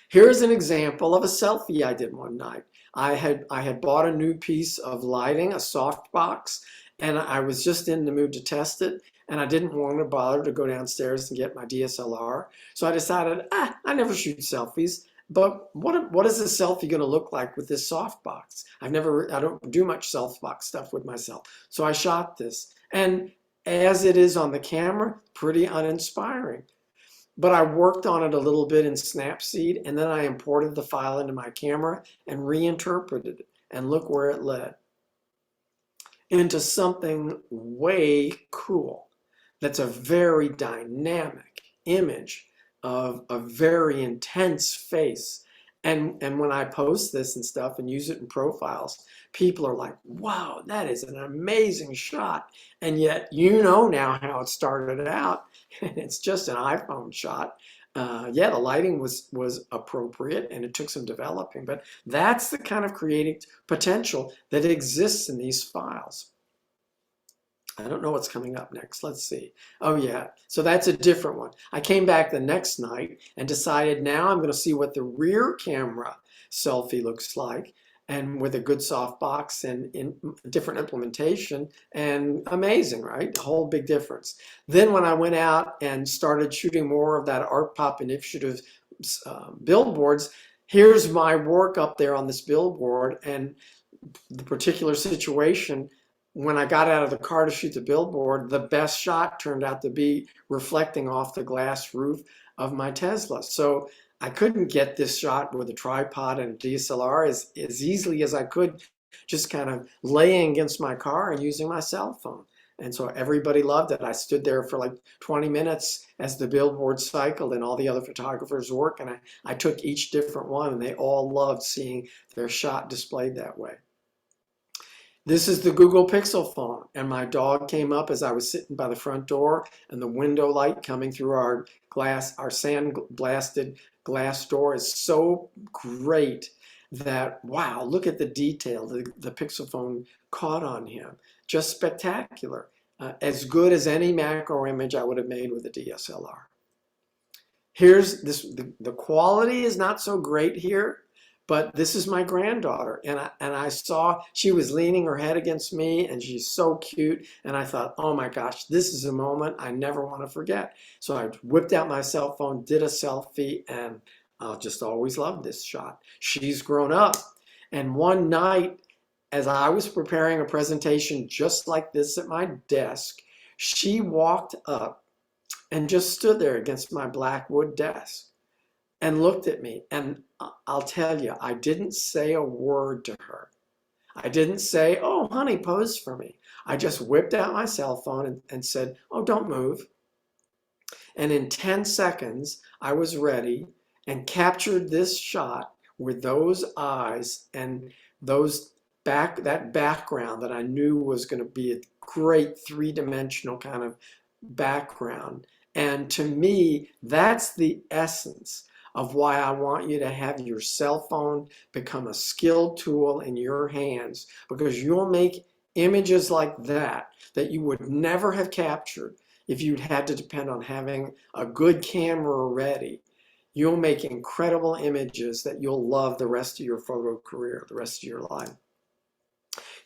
Here's an example of a selfie I did one night. I had bought a new piece of lighting, a softbox, and I was just in the mood to test it. And I didn't want to bother to go downstairs and get my DSLR. So I decided, I never shoot selfies, but what is a selfie going to look like with this softbox? I don't do much softbox stuff with myself. So I shot this. And as it is on the camera, pretty uninspiring. But I worked on it a little bit in Snapseed, and then I imported the file into my camera and reinterpreted it. And look where it led. Into something way cool. That's a very dynamic image of a very intense face. And when I post this and stuff and use it in profiles, people are like, wow, that is an amazing shot. And yet you know now how it started out. And it's just an iPhone shot. Yeah, the lighting was appropriate and it took some developing, but that's the kind of creative potential that exists in these files. I don't know what's coming up next. Let's see. Oh yeah, so that's a different one. I came back the next night and decided now I'm going to see what the rear camera selfie looks like, and with a good softbox and in different implementation, and amazing, right? A whole big difference. Then when I went out and started shooting more of that Art Pop Initiative billboards, here's my work up there on this billboard, and the particular situation, when I got out of the car to shoot the billboard, the best shot turned out to be reflecting off the glass roof of my Tesla. So I couldn't get this shot with a tripod and a DSLR as easily as I could just kind of laying against my car and using my cell phone. And so everybody loved it. I stood there for like 20 minutes as the billboard cycled and all the other photographers' work, and I took each different one, and they all loved seeing their shot displayed that way. This is the Google Pixel phone, and my dog came up as I was sitting by the front door, and the window light coming through our sand-blasted glass door is so great that, wow, look at the detail the Pixel phone caught on him. Just spectacular. As good as any macro image I would have made with a DSLR. Here's this, the quality is not so great here, But this is my granddaughter, and I saw she was leaning her head against me, and she's so cute. And I thought, oh my gosh, this is a moment I never want to forget. So I whipped out my cell phone, did a selfie, and I'll just always love this shot. She's grown up, and one night, as I was preparing a presentation just like this at my desk, she walked up and just stood there against my black wood desk and looked at me. And I'll tell you, I didn't say a word to her. I didn't say, oh, honey, pose for me. I just whipped out my cell phone and said, oh, don't move. And in 10 seconds, I was ready and captured this shot with those eyes and that background that I knew was going to be a great three-dimensional kind of background. And to me, that's the essence of why I want you to have your cell phone become a skilled tool in your hands, because you'll make images like that you would never have captured if you'd had to depend on having a good camera ready. You'll make incredible images that you'll love the rest of your photo career, the rest of your life.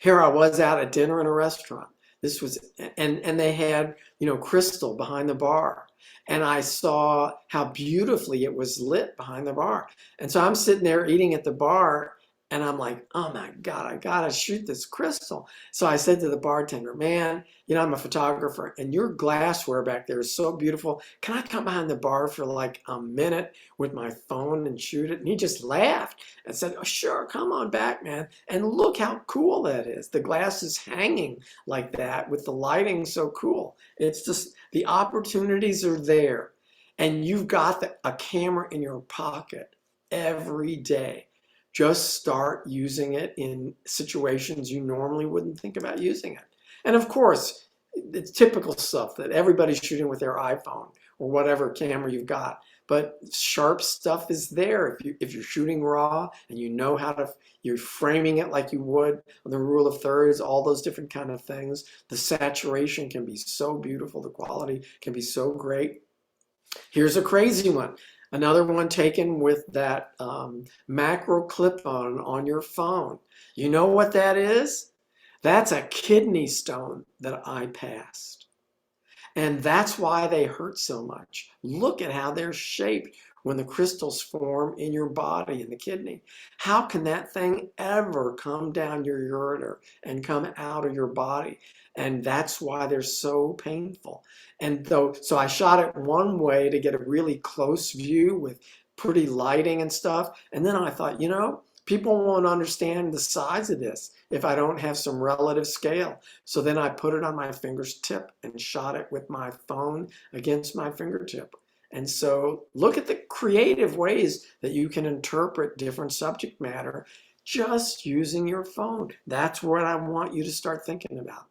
Here I was out at dinner in a restaurant. This was, and they had, crystal behind the bar. And I saw how beautifully it was lit behind the bar. And so I'm sitting there eating at the bar, and I'm like, oh my God, I gotta shoot this crystal. So I said to the bartender, man, I'm a photographer, and your glassware back there is so beautiful. Can I come behind the bar for like a minute with my phone and shoot it? And he just laughed and said, oh, sure, come on back, man. And look how cool that is. The glass is hanging like that with the lighting so cool. It's just, the opportunities are there. And you've got a camera in your pocket every day. Just start using it in situations you normally wouldn't think about using it. And of course, it's typical stuff that everybody's shooting with their iPhone or whatever camera you've got. But sharp stuff is there if you're shooting raw and you know how to, you're framing it like you would, the rule of thirds, all those different kind of things. The saturation can be so beautiful. The quality can be so great. Here's a crazy one. Another one taken with that macro clip-on your phone. You know what that is? That's a kidney stone that I passed. And that's why they hurt so much. Look at how they're shaped when the crystals form in your body, in the kidney. How can that thing ever come down your ureter and come out of your body? And that's why they're so painful. And so I shot it one way to get a really close view with pretty lighting and stuff. And then I thought, people won't understand the size of this if I don't have some relative scale. So then I put it on my fingertip and shot it with my phone against my fingertip. And so look at the creative ways that you can interpret different subject matter just using your phone. That's what I want you to start thinking about.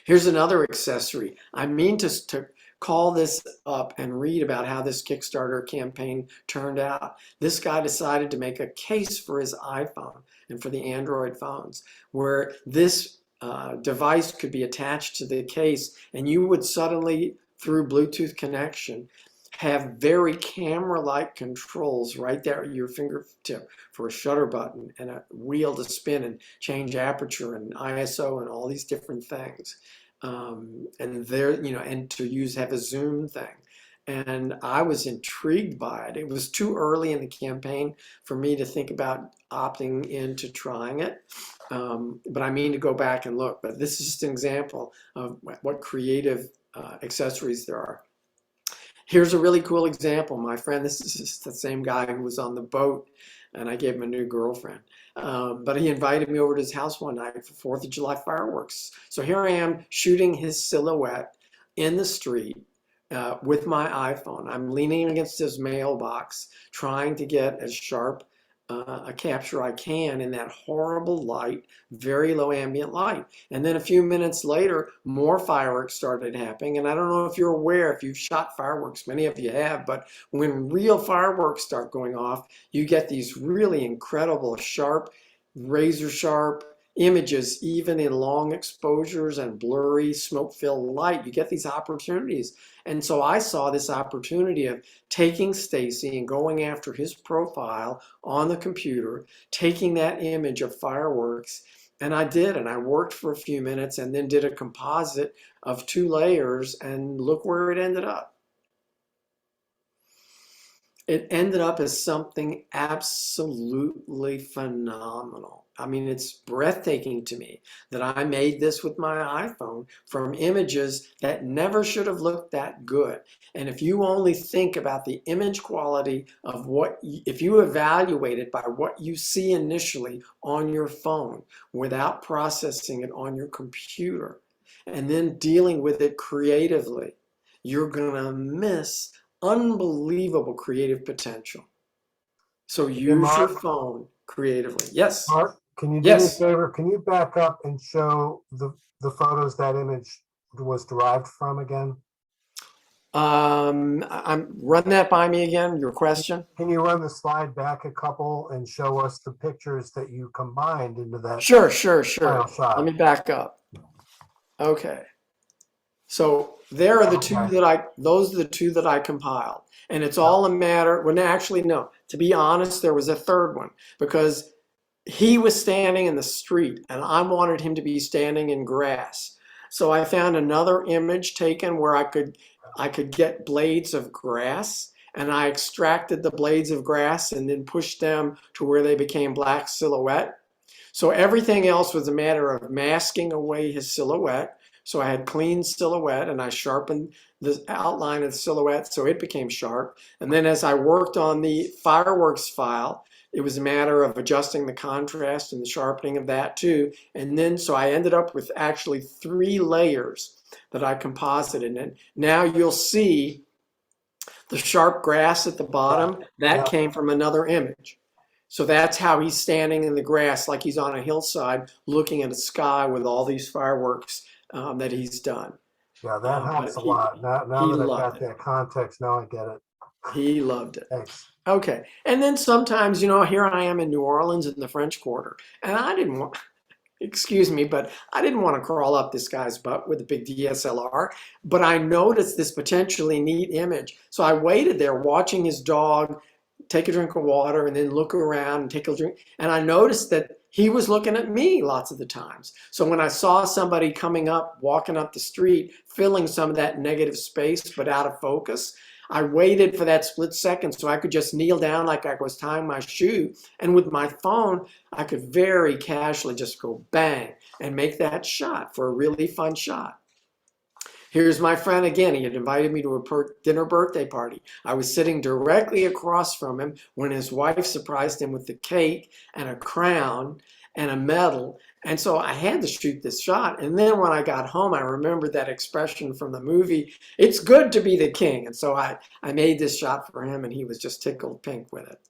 Here's another accessory. I mean to call this up and read about how this Kickstarter campaign turned out. This guy decided to make a case for his iPhone and for the Android phones, where this device could be attached to the case, and you would suddenly, through Bluetooth connection, have very camera-like controls right there at your fingertip for a shutter button and a wheel to spin and change aperture and ISO and all these different things. And to have a zoom thing. And I was intrigued by it. It was too early in the campaign for me to think about opting into trying it. But I mean to go back and look. But this is just an example of what creative accessories there are. Here's a really cool example. My friend, this is the same guy who was on the boat, and I gave him a new girlfriend. But he invited me over to his house one night for 4th of July fireworks. So here I am shooting his silhouette in the street with my iPhone. I'm leaning against his mailbox, trying to get as sharp a capture I can in that horrible light, very low ambient light. And then a few minutes later, more fireworks started happening. And I don't know if you're aware, if you've shot fireworks, many of you have, but when real fireworks start going off, you get these really incredible, sharp, razor sharp images, even in long exposures and blurry smoke-filled light. You get these opportunities. And so I saw this opportunity of taking Stacy and going after his profile on the computer, taking that image of fireworks. And I did, and I worked for a few minutes and then did a composite of 2 layers, and look where it ended up. It ended up as something absolutely phenomenal. I mean, it's breathtaking to me that I made this with my iPhone from images that never should have looked that good. And if you only think about the image quality of if you evaluate it by what you see initially on your phone without processing it on your computer and then dealing with it creatively, you're going to miss unbelievable creative potential. So Hey, use your Mark, phone creatively. Yes. Mark, can you do me a Yes. favor? Can you back up and show the photos that image was derived from again? I'm run that by me again, your question. Can you run the slide back a couple and show us the pictures that you combined into that Sure, sure, sure. final Let shot? me back up. Okay. So there are the two Okay. those are the two that I compiled. And it's all a matter, well, actually, no. To be honest, there was a third one because he was standing in the street and I wanted him to be standing in grass. So I found another image taken where I could get blades of grass, and I extracted the blades of grass and then pushed them to where they became black silhouette. So everything else was a matter of masking away his silhouette. So I had clean silhouette and I sharpened the outline of the silhouette so it became sharp. And then as I worked on the fireworks file, it was a matter of adjusting the contrast and the sharpening of that too. And then so I ended up with actually 3 layers that I composited. And now you'll see the sharp grass at the Yeah. bottom. That Yeah. came from another image. So that's how he's standing in the grass like he's on a hillside looking at the sky with all these fireworks that he's done. Yeah, that helps But a lot. Now he that I've loved got it. that context, now I get it. He loved it. Thanks. Okay. And then sometimes, here I am in New Orleans in the French Quarter, and I didn't want, excuse me, but I didn't want to crawl up this guy's butt with a big DSLR. But I noticed this potentially neat image. So I waited there watching his dog take a drink of water and then look around and take a drink. And I noticed that he was looking at me lots of the times. So when I saw somebody coming up, walking up the street, filling some of that negative space but out of focus, I waited for that split second so I could just kneel down like I was tying my shoe. And with my phone, I could very casually just go bang and make that shot for a really fun shot. Here's my friend again. He had invited me to a dinner birthday party. I was sitting directly across from him when his wife surprised him with the cake and a crown and a medal. And so I had to shoot this shot. And then when I got home, I remembered that expression from the movie, "It's good to be the king." And so I made this shot for him, and he was just tickled pink with it.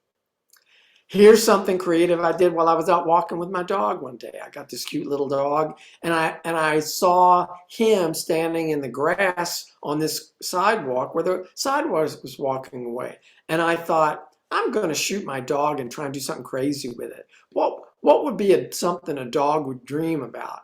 Here's something creative I did while I was out walking with my dog one day. I got this cute little dog, and I saw him standing in the grass on this sidewalk where the sidewalk was walking away. And I thought, I'm going to shoot my dog and try and do something crazy with it. What would be something a dog would dream about?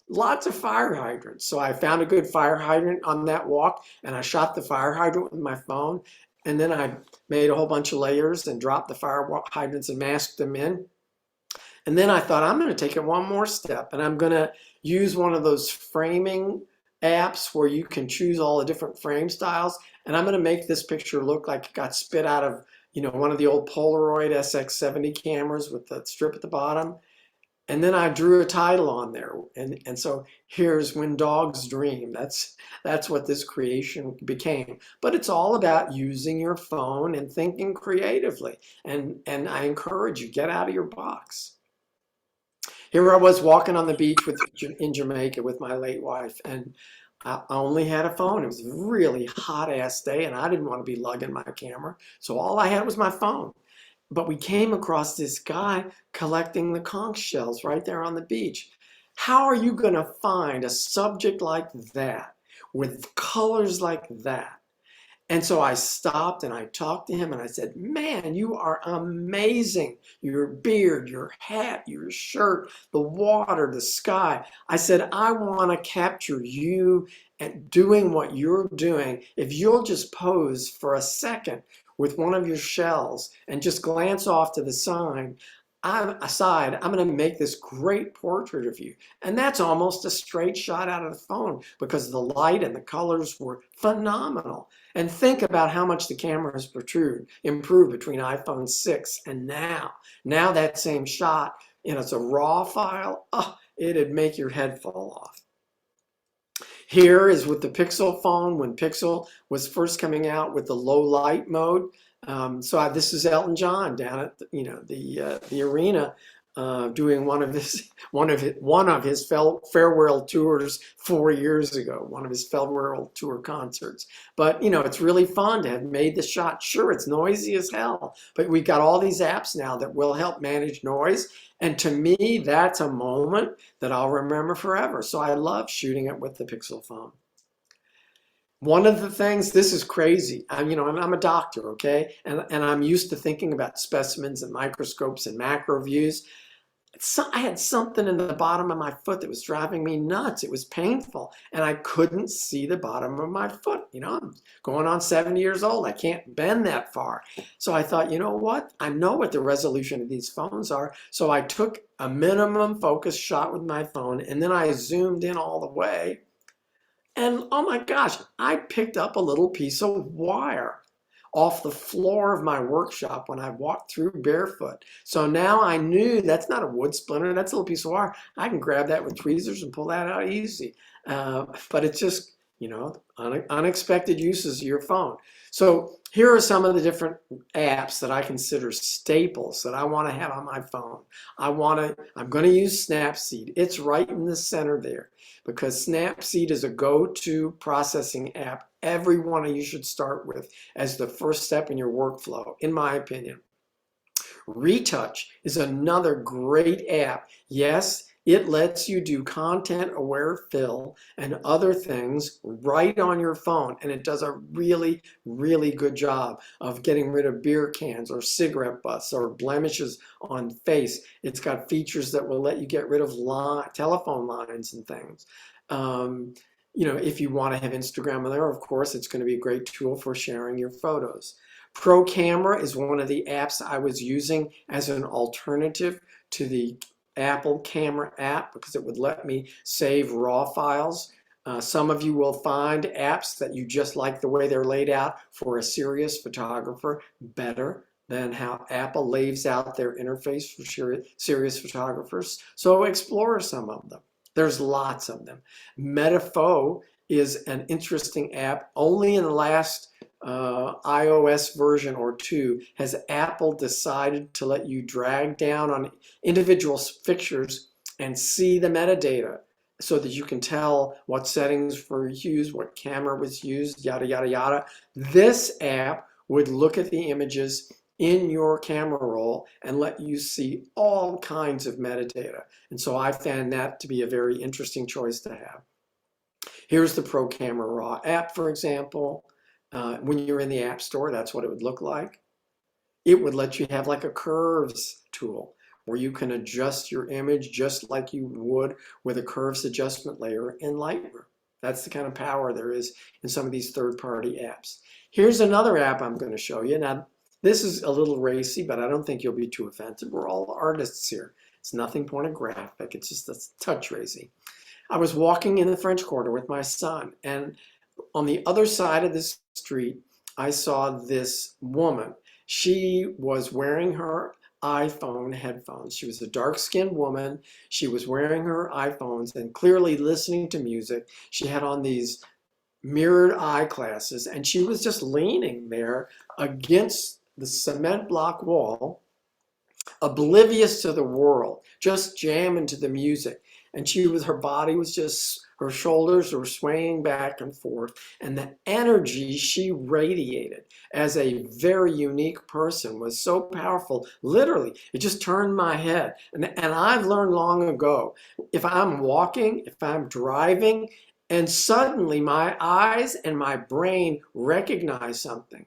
Lots of fire hydrants. So I found a good fire hydrant on that walk, and I shot the fire hydrant with my phone. And then I made a whole bunch of layers and dropped the fire hydrants and masked them in. And then I thought, I'm going to take it one more step, and I'm going to use one of those framing apps where you can choose all the different frame styles. And I'm going to make this picture look like it got spit out of, one of the old Polaroid SX70 cameras with the strip at the bottom. And then I drew a title on there. And so here's When Dogs Dream. That's what this creation became. But it's all about using your phone and thinking creatively. And I encourage you, get out of your box. Here I was walking on the beach in Jamaica with my late wife, and I only had a phone. It was a really hot ass day, and I didn't want to be lugging my camera. So all I had was my phone. But we came across this guy collecting the conch shells right there on the beach. How are you going to find a subject like that with colors like that? And so I stopped and I talked to him and I said, "Man, you are amazing. Your beard, your hat, your shirt, the water, the sky." I said, "I want to capture you and doing what you're doing, if you'll just pose for a second with one of your shells and just glance off to the side, I'm going to make this great portrait of you. And that's almost a straight shot out of the phone because the light and the colors were phenomenal. And think about how much the camera has improved between iPhone 6 and now. Now that same shot, it's a raw file, it'd make your head fall off. Here is with the Pixel phone when Pixel was first coming out with the low light mode. This is Elton John down at the arena doing one of his farewell tours 4 years ago, one of his farewell tour concerts. But it's really fun to have made the shot. Sure, it's noisy as hell, but we've got all these apps now that will help manage noise. And to me, that's a moment that I'll remember forever. So I love shooting it with the Pixel phone. One of the things, this is crazy. I'm a doctor, okay? And I'm used to thinking about specimens and microscopes and macro views. I had something in the bottom of my foot that was driving me nuts. It was painful, and I couldn't see the bottom of my foot. I'm going on 70 years old. I can't bend that far. So I thought, you know what? I know what the resolution of these phones are. So I took a minimum focus shot with my phone, and then I zoomed in all the way. And oh my gosh, I picked up a little piece of wire off the floor of my workshop when I walked through barefoot. So now I knew that's not a wood splinter, that's a little piece of wire. I can grab that with tweezers and pull that out easy. But it's just, unexpected uses of your phone. So here are some of the different apps that I consider staples that I want to have on my phone. I'm going to use Snapseed. It's right in the center there because Snapseed is a go-to processing app every one of you should start with as the first step in your workflow, in my opinion. Retouch is another great app. Yes, it lets you do content-aware fill and other things right on your phone, and it does a really, really good job of getting rid of beer cans or cigarette butts or blemishes on face. It's got features that will let you get rid of telephone lines and things. If you want to have Instagram on there, of course, it's going to be a great tool for sharing your photos. Pro Camera is one of the apps I was using as an alternative to the Apple Camera app because it would let me save raw files. Some of you will find apps that you just like the way they're laid out for a serious photographer better than how Apple lays out their interface for serious photographers. So explore some of them. There's lots of them. Metafo is an interesting app. Only in the last iOS version or 2 has Apple decided to let you drag down on individual pictures and see the metadata so that you can tell what settings were used, what camera was used, yada, yada, yada. This app would look at the images in your camera roll and let you see all kinds of metadata. And so I found that to be a very interesting choice to have. Here's the Pro Camera Raw app, for example. When you're in the App Store, that's what it would look like. It would let you have like a curves tool where you can adjust your image just like you would with a curves adjustment layer in Lightroom. That's the kind of power there is in some of these third-party apps. Here's another app I'm going to show you. Now, this is a little racy, but I don't think you'll be too offended. We're all artists here. It's nothing pornographic. It's just a touch racy. I was walking in the French Quarter with my son, and on the other side of the street, I saw this woman. She was wearing her iPhone headphones. She was a dark-skinned woman. She was wearing her iPhones and clearly listening to music. She had on these mirrored eyeglasses, and she was just leaning there against the cement block wall, oblivious to the world, just jamming to the music. And her body was just, her shoulders were swaying back and forth. And the energy she radiated as a very unique person was so powerful. Literally, it just turned my head. And I've learned long ago, if I'm walking, if I'm driving, and suddenly my eyes and my brain recognize something,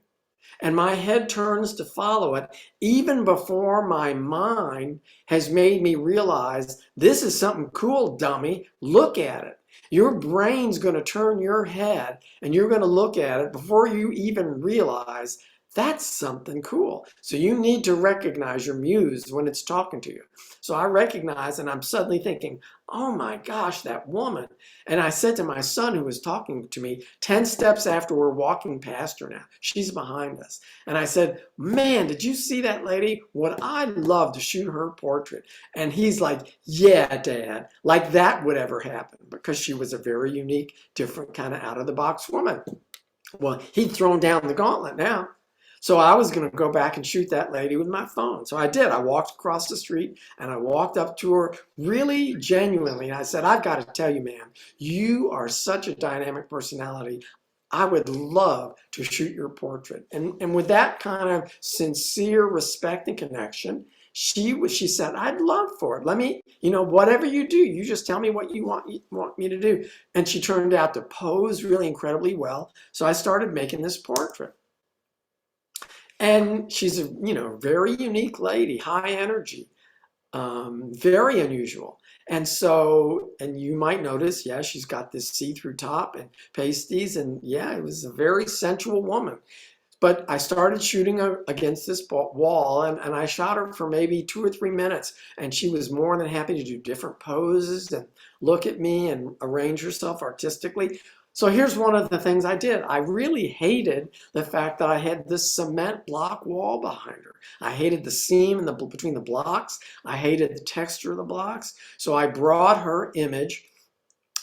and my head turns to follow it, even before my mind has made me realize this is something cool, dummy, look at it. Your brain's going to turn your head and you're going to look at it before you even realize that's something cool. So you need to recognize your muse when it's talking to you. So I recognize and I'm suddenly thinking, oh my gosh, that woman. And I said to my son who was talking to me 10 steps after we're walking past her now, she's behind us. And I said, man, did you see that lady? Would I love to shoot her portrait? And he's like, yeah, Dad, like that would ever happen because she was a very unique, different kind of out of the box woman. Well, he'd thrown down the gauntlet now. So I was going to go back and shoot that lady with my phone. So I did. I walked across the street and I walked up to her really genuinely. And I said, I've got to tell you, ma'am, you are such a dynamic personality. I would love to shoot your portrait. And with that kind of sincere respect and connection, she said, I'd love for it. Let me, whatever you do, you just tell me what you want me to do. And she turned out to pose really incredibly well. So I started making this portrait. And she's a, very unique lady, high energy, very unusual. And so, and you might notice, yeah, she's got this see-through top and pasties, and yeah, it was a very sensual woman. But I started shooting her against this wall, and I shot her for maybe 2 or 3 minutes, and she was more than happy to do different poses and look at me and arrange herself artistically. So here's one of the things I did. I really hated the fact that I had this cement block wall behind her. I hated the seam between the blocks. I hated the texture of the blocks. So I brought her image.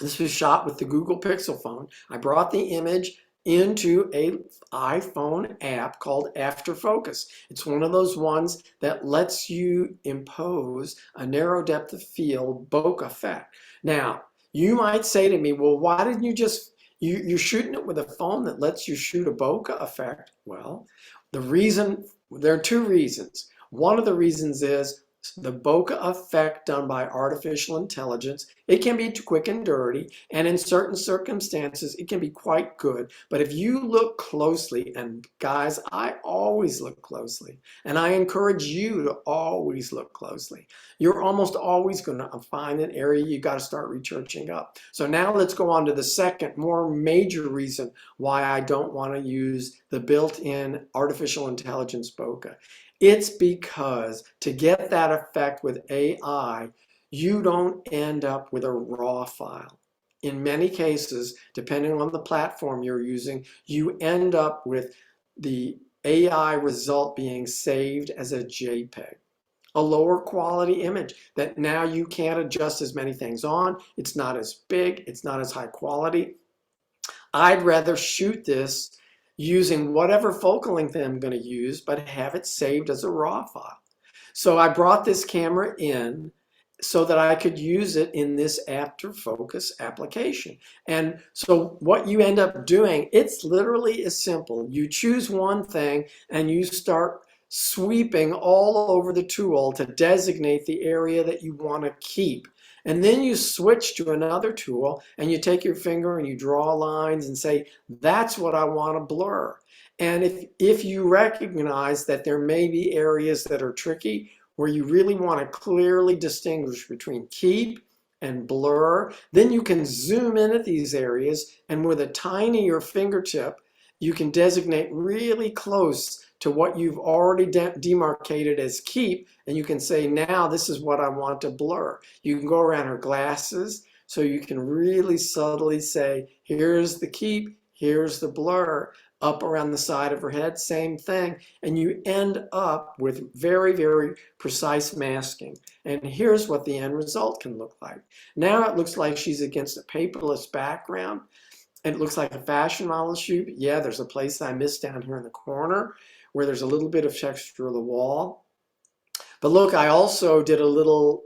This was shot with the Google Pixel phone. I brought the image into an iPhone app called After Focus. It's one of those ones that lets you impose a narrow depth of field bokeh effect. Now, you might say to me, well, why didn't you just, you're shooting it with a phone that lets you shoot a bokeh effect? Well, there are 2 reasons. One of the reasons is the bokeh effect done by artificial intelligence. It can be quick and dirty, and in certain circumstances, it can be quite good. But if you look closely, and guys, I always look closely, and I encourage you to always look closely. You're almost always going to find an area you got to start researching up. So now let's go on to the second, more major reason why I don't want to use the built-in artificial intelligence bokeh. It's because to get that effect with AI, you don't end up with a raw file. In many cases, depending on the platform you're using, you end up with the AI result being saved as a JPEG, a lower quality image that now you can't adjust as many things on. It's not as big, it's not as high quality. I'd rather shoot this using whatever focal length I'm going to use, but have it saved as a raw file. So I brought this camera in so that I could use it in this After Focus application. And so what you end up doing, it's literally as simple. You choose one thing and you start sweeping all over the tool to designate the area that you want to keep. And then you switch to another tool and you take your finger and you draw lines and say, that's what I want to blur. And if you recognize that there may be areas that are tricky where you really want to clearly distinguish between keep and blur, then you can zoom in at these areas, and with a tinier fingertip, you can designate really close to what you've already demarcated as keep, and you can say, now this is what I want to blur. You can go around her glasses, so you can really subtly say, here's the keep, here's the blur. Up around the side of her head, same thing. And you end up with very, very precise masking. And here's what the end result can look like. Now it looks like she's against a paperless background. And it looks like a fashion model shoot. Yeah, there's a place I missed down here in the corner where there's a little bit of texture of the wall. But look, I also did a little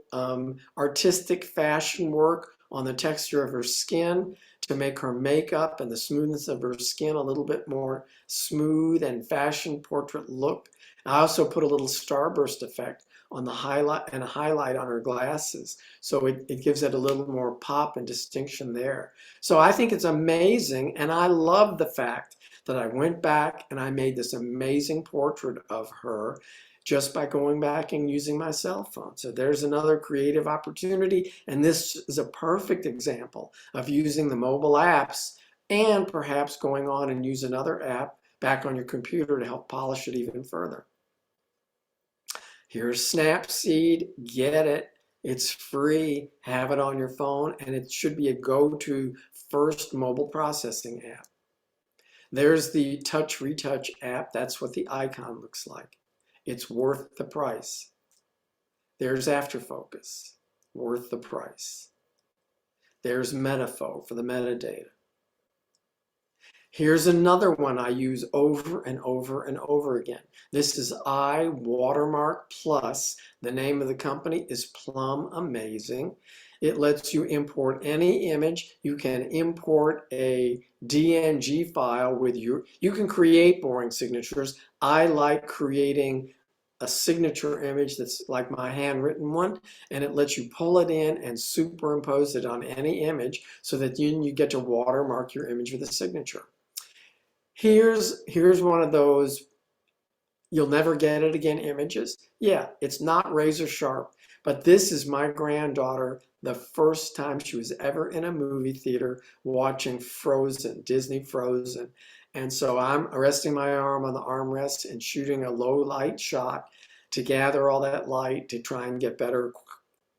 artistic fashion work on the texture of her skin to make her makeup and the smoothness of her skin a little bit more smooth and fashion portrait look. I also put a little starburst effect on the highlight and a highlight on her glasses. So it gives it a little more pop and distinction there. So I think it's amazing, and I love the fact that I went back and I made this amazing portrait of her just by going back and using my cell phone. So there's another creative opportunity. And this is a perfect example of using the mobile apps and perhaps going on and use another app back on your computer to help polish it even further. Here's Snapseed, get it. It's free, have it on your phone, and it should be a go-to first mobile processing app. There's the Touch Retouch app. That's what the icon looks like. It's worth the price. There's Afterfocus, worth the price. There's Metafo for the metadata. Here's another one I use over and over and over again. This is iWatermark Plus. The name of the company is Plum Amazing. It lets you import any image. You can import a DNG file with you can create boring signatures. I like creating a signature image that's like my handwritten one, and it lets you pull it in and superimpose it on any image so that you get to watermark your image with a signature. Here's one of those you'll never get it again images. Yeah, it's not razor sharp, but this is my granddaughter the first time she was ever in a movie theater watching Frozen, Disney Frozen. And so I'm resting my arm on the armrest and shooting a low light shot to gather all that light to try and get better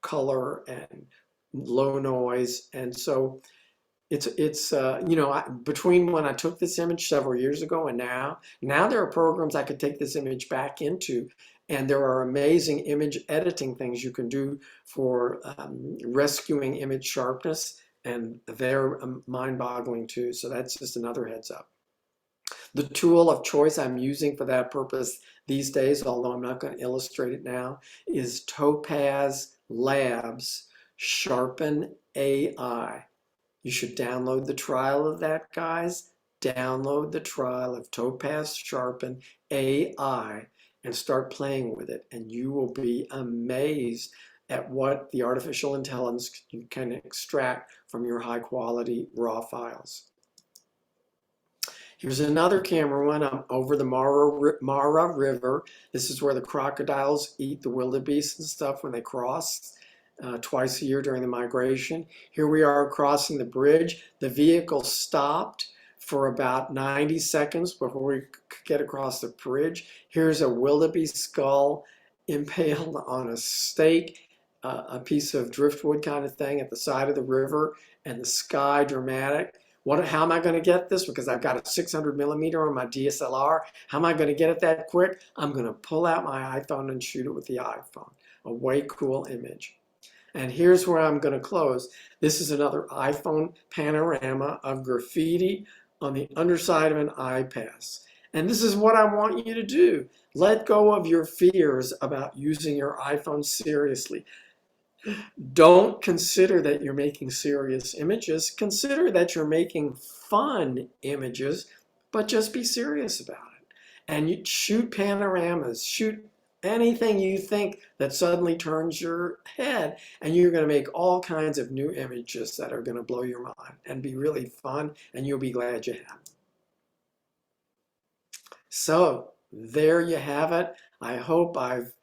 color and low noise. And so it's between when I took this image several years ago and now there are programs I could take this image back into, and there are amazing image editing things you can do for rescuing image sharpness, and they're mind-boggling too. So that's just another heads up. The tool of choice I'm using for that purpose these days, although I'm not going to illustrate it now, is Topaz Labs Sharpen AI. You should download the trial of that, guys. Download the trial of Topaz Sharpen AI and start playing with it, and you will be amazed at what the artificial intelligence can extract from your high-quality raw files. Here's another camera one. I'm over the Mara River. This is where the crocodiles eat the wildebeest and stuff when they cross. Twice a year during the migration. Here we are crossing the bridge. The vehicle stopped for about 90 seconds before we could get across the bridge. Here's a wildebeest skull impaled on a stake, a piece of driftwood kind of thing at the side of the river, and the sky dramatic. How am I going to get this? Because I've got a 600 millimeter on my DSLR. How am I going to get it that quick? I'm going to pull out my iPhone and shoot it with the iPhone. A way cool image. And here's where I'm going to close. This is another iPhone panorama of graffiti on the underside of an iPass. And this is what I want you to do. Let go of your fears about using your iPhone seriously. Don't consider that you're making serious images. Consider that you're making fun images, but just be serious about it. And you shoot panoramas, shoot anything you think that suddenly turns your head, and you're going to make all kinds of new images that are going to blow your mind and be really fun, and you'll be glad you have. So there you have it. I hope I've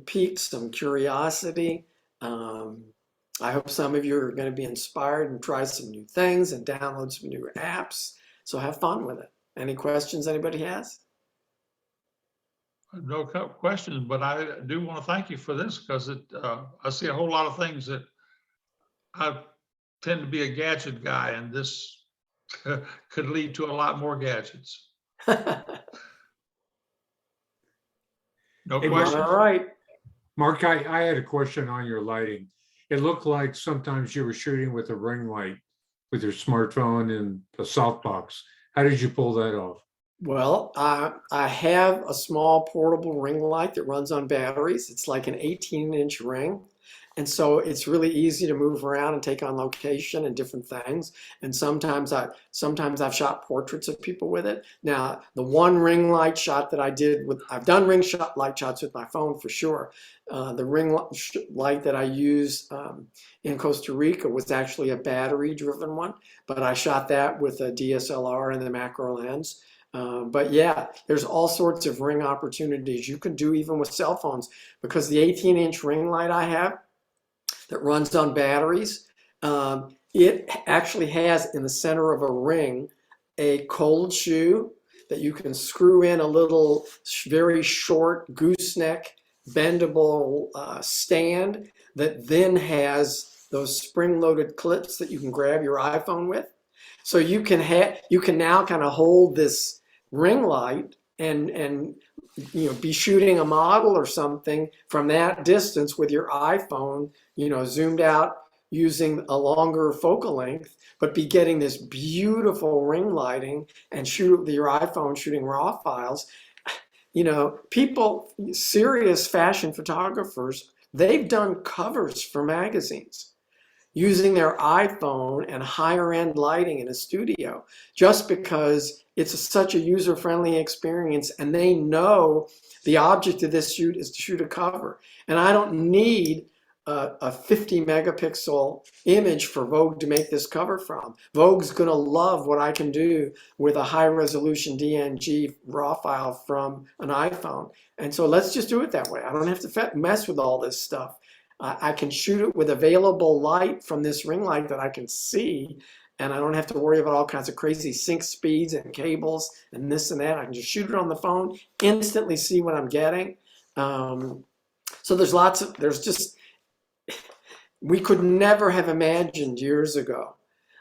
piqued some curiosity. I hope some of you are going to be inspired and try some new things and download some new apps. So have fun with it. Any questions anybody has? No questions, but I do want to thank you for this, because I see a whole lot of things that I tend to be a gadget guy, and this could lead to a lot more gadgets. No Hey, questions? All right. Mark, I had a question on your lighting. It looked like sometimes you were shooting with a ring light with your smartphone and a softbox. How did you pull that off? Well, I have a small portable ring light that runs on batteries. It's like an 18-inch ring. And so it's really easy to move around and take on location and different things. And sometimes I've shot portraits of people with it. Now, the one ring light shot that I did I've done light shots with my phone for sure. The ring light that I used in Costa Rica was actually a battery driven one, but I shot that with a DSLR and the macro lens. But yeah, there's all sorts of ring opportunities you can do even with cell phones, because the 18-inch ring light I have that runs on batteries, it actually has in the center of a ring a cold shoe that you can screw in a little very short gooseneck bendable stand that then has those spring-loaded clips that you can grab your iPhone with. So you can now kind of hold this ring light and be shooting a model or something from that distance with your iPhone, zoomed out using a longer focal length, but be getting this beautiful ring lighting and shoot with your iPhone shooting raw files. People, serious fashion photographers, they've done covers for magazines using their iPhone and higher end lighting in a studio, just because it's such a user-friendly experience and they know the object of this shoot is to shoot a cover. And I don't need a 50 megapixel image for Vogue to make this cover from. Vogue's gonna love what I can do with a high resolution DNG raw file from an iPhone. And so let's just do it that way. I don't have to mess with all this stuff. I can shoot it with available light from this ring light that I can see, and I don't have to worry about all kinds of crazy sync speeds and cables and this and that. I can just shoot it on the phone, instantly see what I'm getting. So we could never have imagined years ago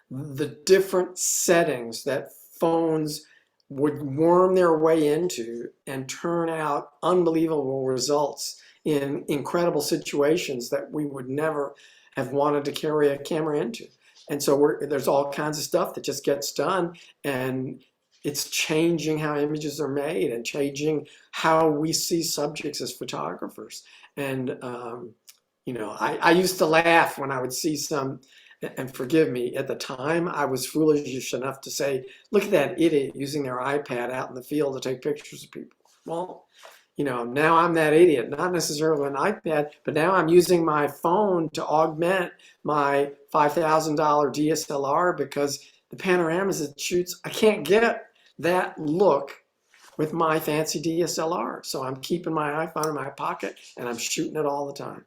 the different settings that phones would worm their way into and turn out unbelievable results in incredible situations that we would never have wanted to carry a camera into. And so there's all kinds of stuff that just gets done, and it's changing how images are made and changing how we see subjects as photographers. And, I used to laugh when I would see some, and forgive me, at the time I was foolish enough to say, look at that idiot using their iPad out in the field to take pictures of people. Well, now I'm that idiot, not necessarily an iPad, but now I'm using my phone to augment my $5,000 DSLR, because the panoramas it shoots, I can't get that look with my fancy DSLR. So I'm keeping my iPhone in my pocket and I'm shooting it all the time.